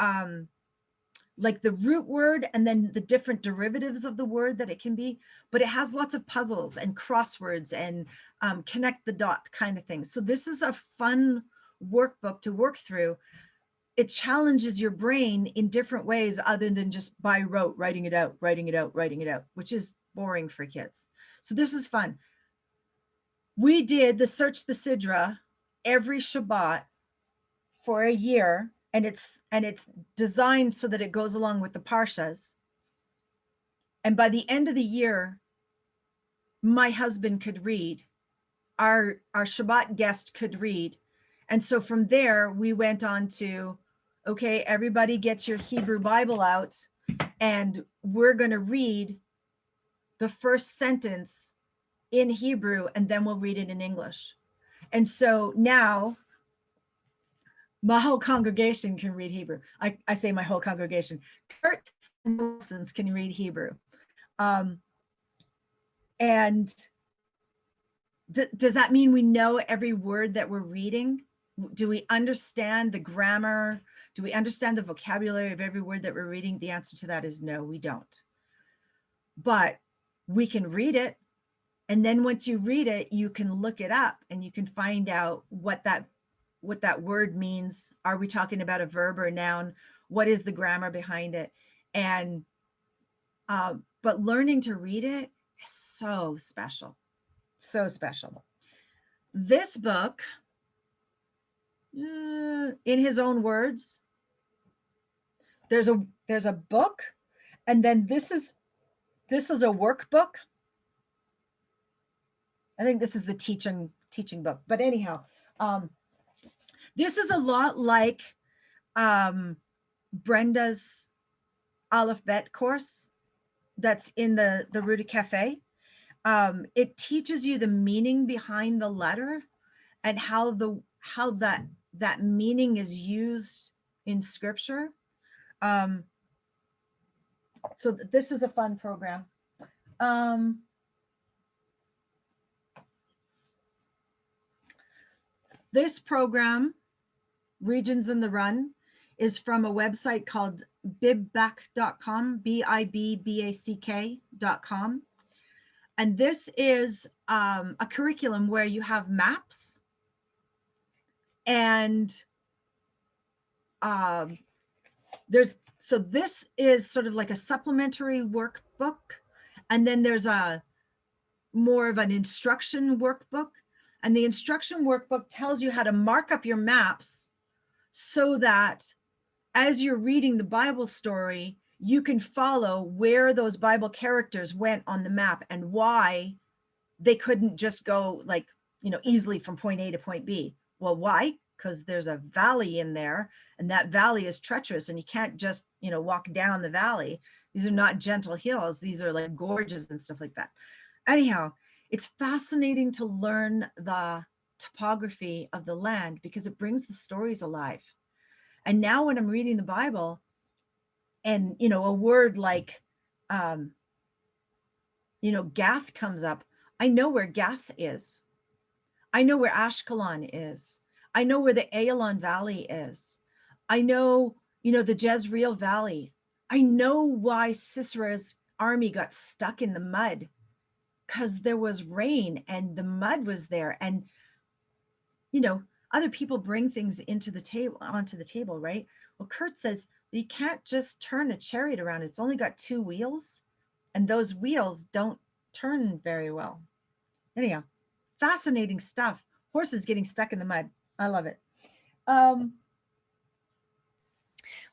Speaker 2: like the root word and then the different derivatives of the word that it can be, but it has lots of puzzles and crosswords and connect the dot kind of things. So this is a fun workbook to work through. It challenges your brain in different ways other than just by rote, writing it out, which is boring for kids. So this is fun. We did the Search the Sidra every Shabbat for a year, and it's designed so that it goes along with the parshas. And by the end of the year, my husband could read, our Shabbat guest could read. And so from there, we went on to, okay, everybody get your Hebrew Bible out, and we're going to read the first sentence in Hebrew, and then we'll read it in English. And so now my whole congregation can read Hebrew. I say my whole congregation. Kurt and Wilsons can read Hebrew. And does that mean we know every word that we're reading? Do we understand the grammar? Do we understand the vocabulary of every word that we're reading? The answer to that is no, we don't. But we can read it. And then once you read it, you can look it up and you can find out what that word means. Are we talking about a verb or a noun? What is the grammar behind it? And but learning to read it is so special. So special. This book, in his own words, there's a book, and then this is a workbook. I think this is the teaching book. But anyhow, this is a lot like Brenda's Aleph-Bet course that's in the Ruta Cafe. It teaches you the meaning behind the letter and how that meaning is used in scripture. So this is a fun program. This program, Regions in the Run, is from a website called bibback.com, BIBBACK.com. And this is a curriculum where you have maps, and so this is sort of like a supplementary workbook, and then there's a more of an instruction workbook, and the instruction workbook tells you how to mark up your maps so that as you're reading the Bible story, you can follow where those Bible characters went on the map and why they couldn't just go like, easily from point A to point B. Well, why? Because there's a valley in there, and that valley is treacherous, and you can't just, walk down the valley. These are not gentle hills. These are like gorges and stuff like that. Anyhow, it's fascinating to learn the topography of the land because it brings the stories alive. And now when I'm reading the Bible and, a word like, Gath comes up, I know where Gath is. I know where Ashkelon is. I know where the Ayalon Valley is. I know, the Jezreel Valley. I know why Sisera's army got stuck in the mud, because there was rain and the mud was there. And, other people bring things onto the table, right? Well, Kurt says you can't just turn a chariot around. It's only got 2 wheels, and those wheels don't turn very well. Anyhow, fascinating stuff. Horses getting stuck in the mud. I love it.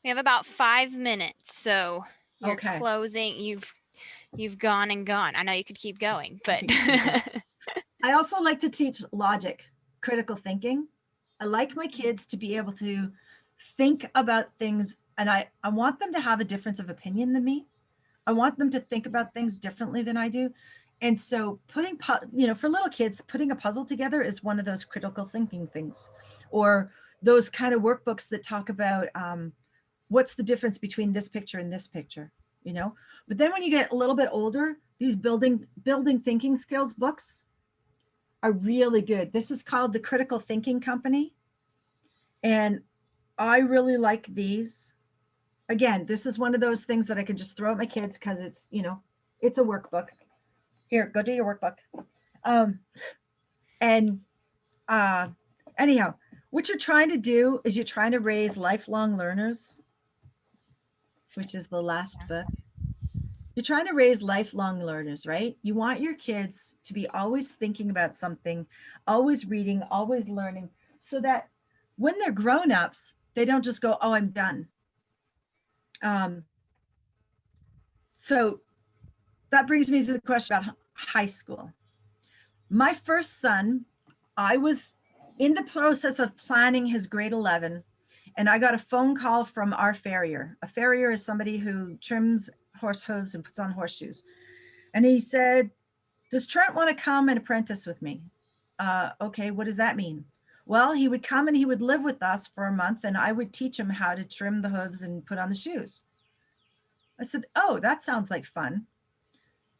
Speaker 1: We have about 5 minutes, so you're
Speaker 2: Okay.
Speaker 1: closing. You've gone and gone. I know you could keep going, but
Speaker 2: I also like to teach logic, critical thinking. I like my kids to be able to think about things, and I want them to have a difference of opinion than me. I want them to think about things differently than I do. And so for little kids, putting a puzzle together is one of those critical thinking things, or those kind of workbooks that talk about what's the difference between this picture and this picture, But then when you get a little bit older, these building thinking skills books are really good. This is called the Critical Thinking Company. And I really like these. Again, this is one of those things that I can just throw at my kids because it's, it's a workbook. Here, go do your workbook. Anyhow, what you're trying to do is you're trying to raise lifelong learners, which is the last book. You're trying to raise lifelong learners, right? You want your kids to be always thinking about something, always reading, always learning. so that when they're grown-ups, they don't just go, oh, I'm done. Um, so that brings me to the question about high school. My first son, I was in the process of planning his grade 11, and I got a phone call from our farrier. A farrier is somebody who trims horse hooves and puts on horseshoes. And he said, does Trent want to come and apprentice with me? Okay, what does that mean? Well, he would come and he would live with us for a month, and I would teach him how to trim the hooves and put on the shoes. I said, oh, that sounds like fun.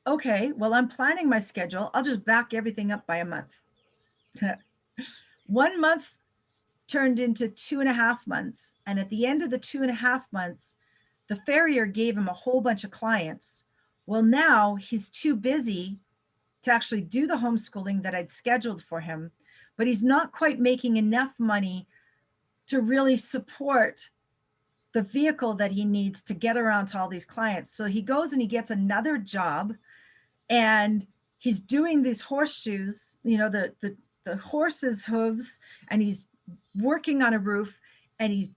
Speaker 2: Okay, well, I'm planning my schedule. I'll just back everything up by a month. 1 month turned into 2.5 months. And at the end of the 2.5 months, the farrier gave him a whole bunch of clients. Well, now he's too busy to actually do the homeschooling that I'd scheduled for him, but he's not quite making enough money to really support the vehicle that he needs to get around to all these clients. So he goes and he gets another job, and he's doing these horseshoes, the horse's hooves, and he's working on a roof, and he's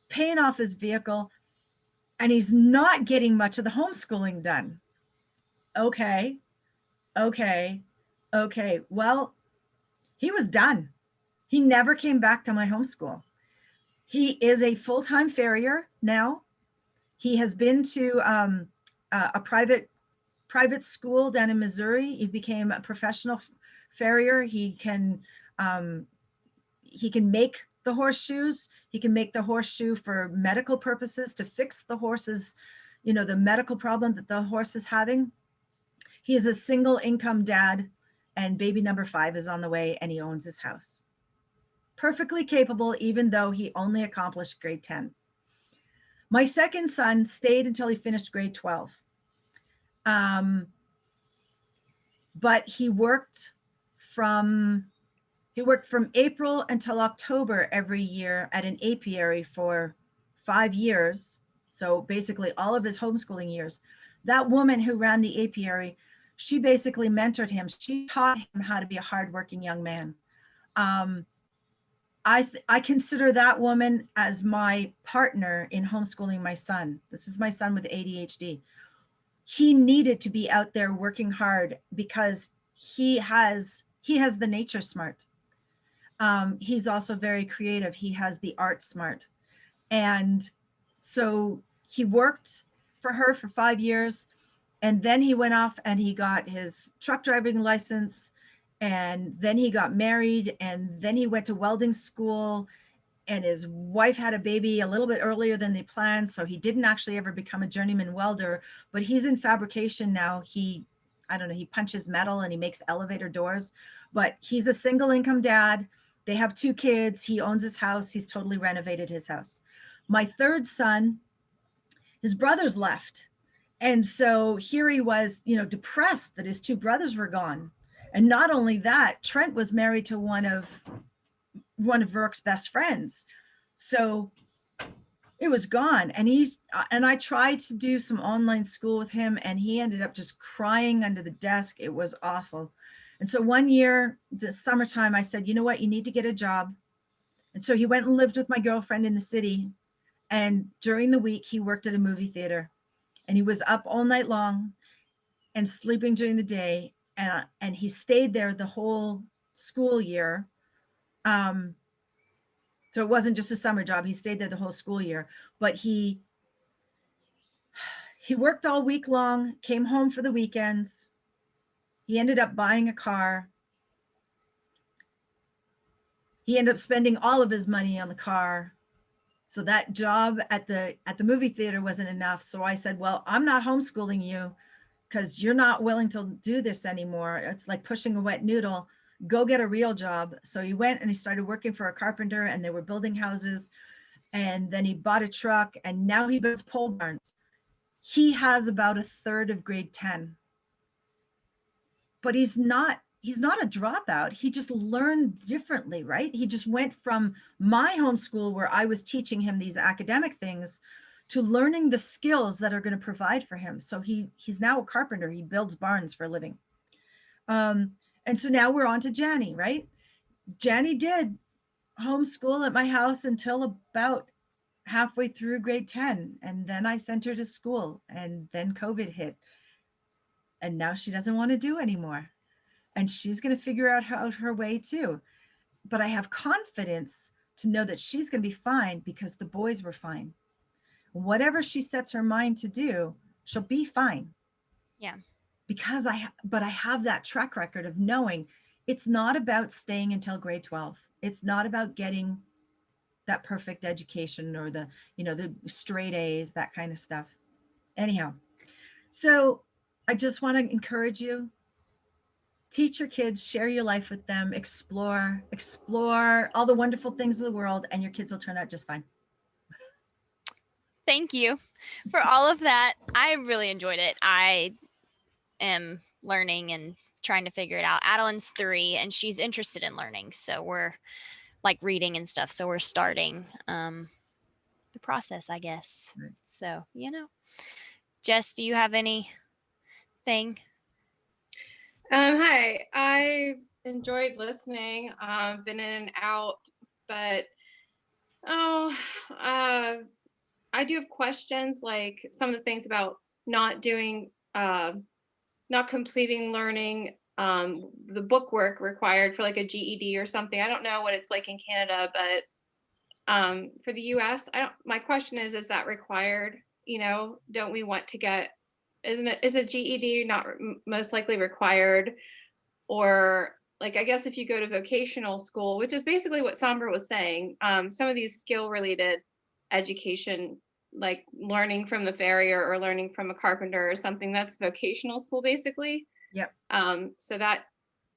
Speaker 2: paying off his vehicle, and he's not getting much of the homeschooling done. Okay, okay, okay. Well, he was done. He never came back to my homeschool. He is a full-time farrier now. He has been to a private school down in Missouri. He became a professional farrier. He can make the horseshoes. He can make the horseshoe for medical purposes to fix the horse's, the medical problem that the horse is having. He is a single income dad, and baby number 5 is on the way, and he owns his house. Perfectly capable, even though he only accomplished grade 10. My second son stayed until he finished grade 12. But he worked from April until October every year at an apiary for 5 years. So basically all of his homeschooling years. That woman who ran the apiary, she basically mentored him. She taught him how to be a hardworking young man. I consider that woman as my partner in homeschooling my son. This is my son with ADHD. He needed to be out there working hard because he has the nature smart. He's also very creative. He has the art smart. And so he worked for her for 5 years, and then he went off and he got his truck driving license, and then he got married, and then he went to welding school, and his wife had a baby a little bit earlier than they planned, so he didn't actually ever become a journeyman welder, but he's in fabrication now. He punches metal and he makes elevator doors, but he's a single income dad. They have 2 kids. He owns his house. He's totally renovated his house. My third son, his brothers left. And so here he was, depressed that his 2 brothers were gone. And not only that, Trent was married to one of Verk's best friends. So it was gone. And I tried to do some online school with him, and he ended up just crying under the desk. It was awful. And so one year, the summertime, I said, you know what, you need to get a job. And so he went and lived with my girlfriend in the city. And during the week, he worked at a movie theater, and he was up all night long and sleeping during the day. And he stayed there the whole school year. So it wasn't just a summer job. He stayed there the whole school year, but he worked all week long, came home for the weekends. He ended up buying a car. He ended up spending all of his money on the car. So that job at the movie theater wasn't enough. So I said, well, I'm not homeschooling you because you're not willing to do this anymore. It's like pushing a wet noodle. Go get a real job. So he went and he started working for a carpenter, and they were building houses. And then he bought a truck, and now he builds pole barns. He has about a third of grade 10. But he's not a dropout. He just learned differently, right? He just went from my homeschool, where I was teaching him these academic things, to learning the skills that are going to provide for him. So he's now a carpenter. He builds barns for a living. And so now we're on to Jani, right? Jani did homeschool at my house until about halfway through grade 10. And then I sent her to school, and then COVID hit. And now she doesn't want to do anymore. And she's going to figure out her way too. But I have confidence to know that she's going to be fine because the boys were fine. Whatever she sets her mind to do, she'll be fine.
Speaker 1: Yeah.
Speaker 2: Because but I have that track record of knowing it's not about staying until grade 12. It's not about getting that perfect education or the straight A's, that kind of stuff. Anyhow, so I just want to encourage you, teach your kids, share your life with them, explore all the wonderful things of the world, and your kids will turn out just fine.
Speaker 1: Thank you for all of that. I really enjoyed it. I am learning and trying to figure it out. Adeline's 3 and she's interested in learning. So we're like reading and stuff. So we're starting the process, I guess.
Speaker 2: Right.
Speaker 1: So, Jess, do you have anything?
Speaker 3: Hi, I enjoyed listening. Been in and out, but oh, I do have questions, like some of the things about not doing, not completing learning, the book work required for like a GED or something. I don't know what it's like in Canada, but for the US, my question is that required? Don't we want to get, is a GED not most likely required? Or like, I guess if you go to vocational school, which is basically what Sombra was saying, some of these skill related education, like learning from the farrier or learning from a carpenter or something, that's vocational school basically.
Speaker 2: Yep.
Speaker 3: So that,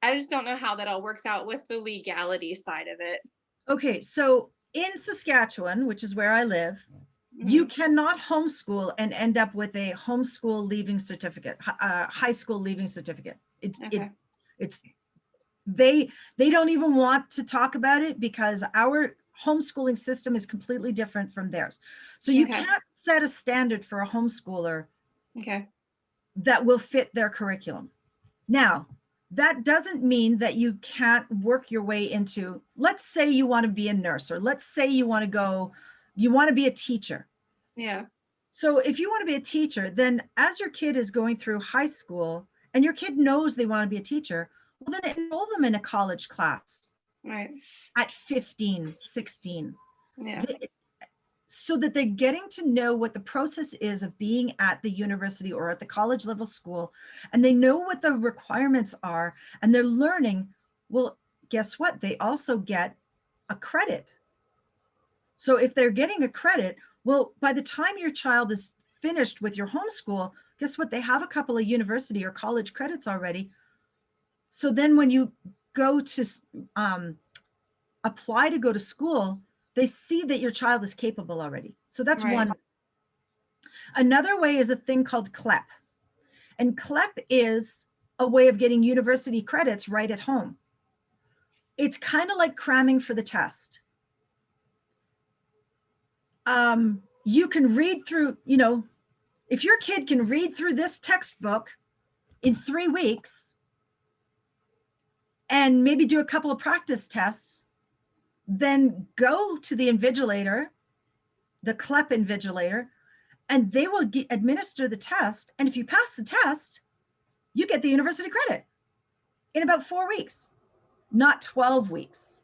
Speaker 3: I just don't know how that all works out with the legality side of it.
Speaker 2: Okay, so in Saskatchewan, which is where I live, you cannot homeschool and end up with a homeschool leaving certificate, high school leaving certificate.
Speaker 3: Okay.
Speaker 2: It's they don't even want to talk about it because our homeschooling system is completely different from theirs. So you
Speaker 3: Okay.
Speaker 2: can't set a standard for a homeschooler
Speaker 3: Okay.
Speaker 2: that will fit their curriculum. Now, that doesn't mean that you can't work your way into, let's say you want to be a nurse, or let's say you want to be a teacher.
Speaker 3: Yeah.
Speaker 2: So if you want to be a teacher, then as your kid is going through high school and your kid knows they want to be a teacher, well, then enroll them in a college class
Speaker 3: Right.
Speaker 2: at 15, 16.
Speaker 3: Yeah.
Speaker 2: So that they're getting to know what the process is of being at the university or at the college level school, and they know what the requirements are, and they're learning. Well, guess what? They also get a credit. So if they're getting a credit, well, by the time your child is finished with your homeschool, guess what? They have a couple of university or college credits already. So then when you go to apply to go to school, they see that your child is capable already. So that's
Speaker 3: Right.
Speaker 2: one. Another way is a thing called CLEP. And CLEP is a way of getting university credits right at home. It's kind of like cramming for the test. You can read through, if your kid can read through this textbook in 3 weeks and maybe do a couple of practice tests, then go to the invigilator, the CLEP invigilator, and they will administer the test. And if you pass the test, you get the university credit in about 4 weeks, not 12 weeks.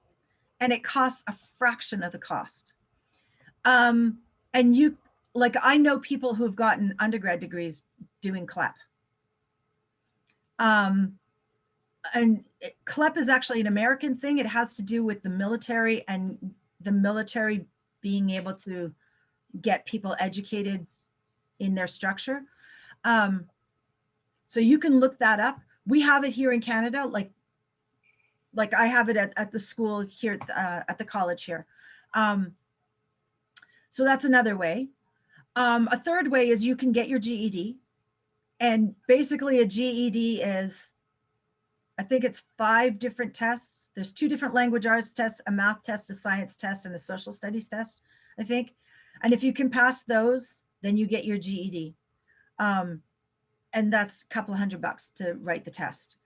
Speaker 2: And it costs a fraction of the cost. And I know people who've gotten undergrad degrees doing CLEP. And CLEP is actually an American thing. It has to do with the military and the military being able to get people educated in their structure. So you can look that up. We have it here in Canada, like I have it at the school here, at the college here. So that's another way. A third way is you can get your GED. And basically a GED is, I think it's 5 different tests. There's 2 different language arts tests, a math test, a science test, and a social studies test, I think. And if you can pass those, then you get your GED. And that's a couple of $100 to write the test.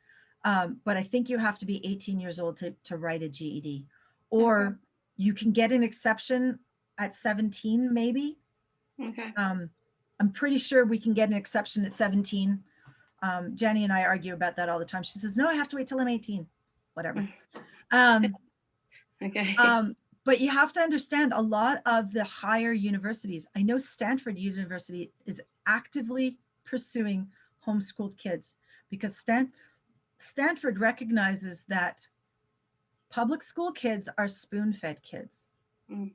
Speaker 2: But I think you have to be 18 years old to write a GED. Or You can get an exception at 17, maybe.
Speaker 3: Okay.
Speaker 2: I'm pretty sure we can get an exception at 17. Jenny and I argue about that all the time. She says, no, I have to wait till I'm 18, whatever.
Speaker 3: Okay.
Speaker 2: But you have to understand a lot of the higher universities. I know Stanford University is actively pursuing homeschooled kids because Stanford recognizes that public school kids are spoon-fed kids.
Speaker 3: Mm.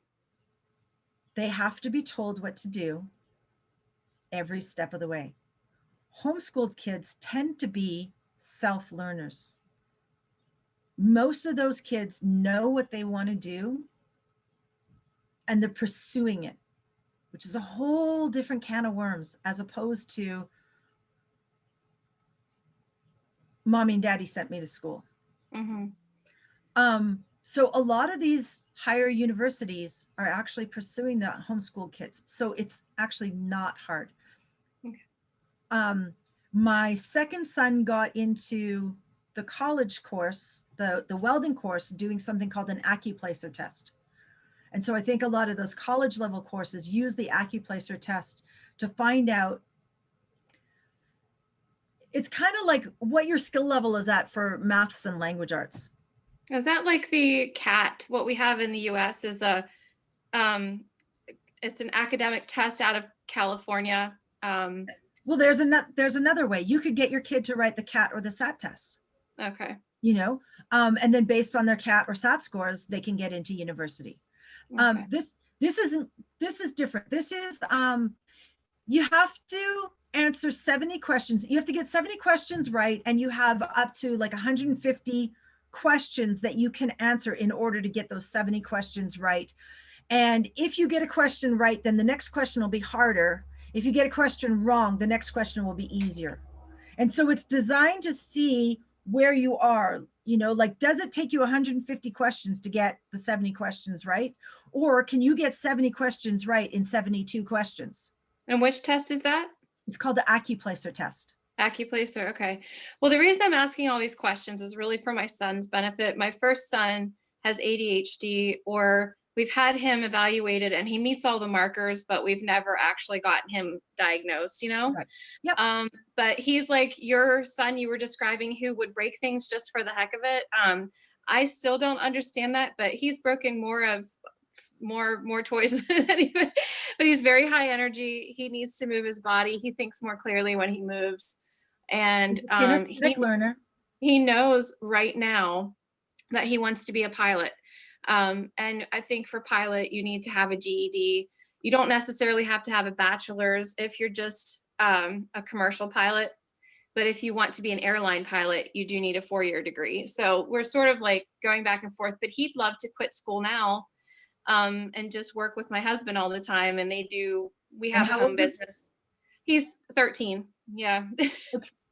Speaker 2: They have to be told what to do every step of the way. Homeschooled kids tend to be self-learners. Most of those kids know what they want to do and they're pursuing it, which is a whole different can of worms as opposed to mommy and daddy sent me to school.
Speaker 3: Mm-hmm.
Speaker 2: So a lot of these higher universities are actually pursuing the homeschool kids. So it's actually not hard. Okay. My second son got into the college course, the welding course, doing something called an AccuPlacer test. And so I think a lot of those college level courses use the AccuPlacer test to find out. It's kind of like what your skill level is at for maths and language arts.
Speaker 3: Is that like the CAT? What we have in the US is it's an academic test out of California.
Speaker 2: Well, there's another way. You could get your kid to write the CAT or the SAT test.
Speaker 3: Okay.
Speaker 2: You know, and then based on their CAT or SAT scores, they can get into university.
Speaker 3: Okay.
Speaker 2: This is different. This is you have to answer 70 questions. You have to get 70 questions right, and you have up to like 150 questions that you can answer in order to get those 70 questions right. And if you get a question right, then the next question will be harder. If you get a question wrong, the next question will be easier. And so it's designed to see where you are, you know, like, does it take you 150 questions to get the 70 questions right? Or can you get 70 questions right in 72 questions?
Speaker 3: And which test is that?
Speaker 2: It's called the AccuPlacer test.
Speaker 3: AccuPlacer. Okay. Well, the reason I'm asking all these questions is really for my son's benefit. My first son has ADHD, or we've had him evaluated and he meets all the markers, but we've never actually gotten him diagnosed, you know?
Speaker 2: Right. Yep.
Speaker 3: But he's like your son you were describing who would break things just for the heck of it. I still don't understand that, but he's broken more toys than anything. But he's very high energy. He needs to move his body. He thinks more clearly when he moves. And
Speaker 2: learner.
Speaker 3: He knows right now that he wants to be a pilot. And I think for pilot, you need to have a GED. You don't necessarily have to have a bachelor's if you're just a commercial pilot. But if you want to be an airline pilot, you do need a 4-year degree. So we're sort of like going back and forth, but he'd love to quit school now and just work with my husband all the time. And we have a home business. He's 13. Yeah.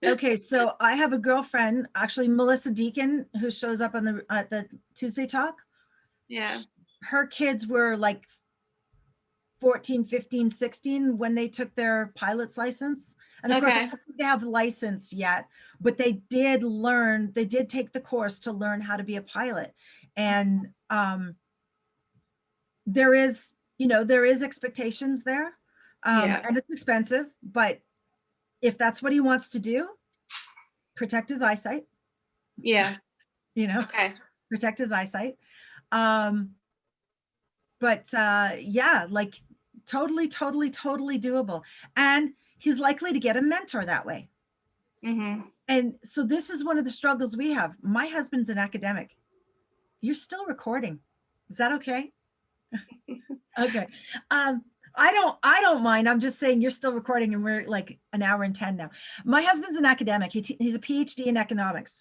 Speaker 2: Okay, so I have a girlfriend, actually Melissa Deacon, who shows up on at the Tuesday talk.
Speaker 3: Yeah.
Speaker 2: Her kids were like 14, 15, 16 when they took their pilot's license. And of course, I don't think they have license yet, but they did take the course to learn how to be a pilot. And there is expectations there. And it's expensive, but if that's what he wants to do, protect his eyesight.
Speaker 3: Yeah.
Speaker 2: Protect his eyesight. But yeah, like totally doable. And he's likely to get a mentor that way.
Speaker 3: Mm-hmm.
Speaker 2: And so this is one of the struggles we have. My husband's an academic. You're still recording. Is that okay? Okay. I don't mind. I'm just saying you're still recording and we're like an hour and 10 now. My husband's an academic. He's a PhD in economics.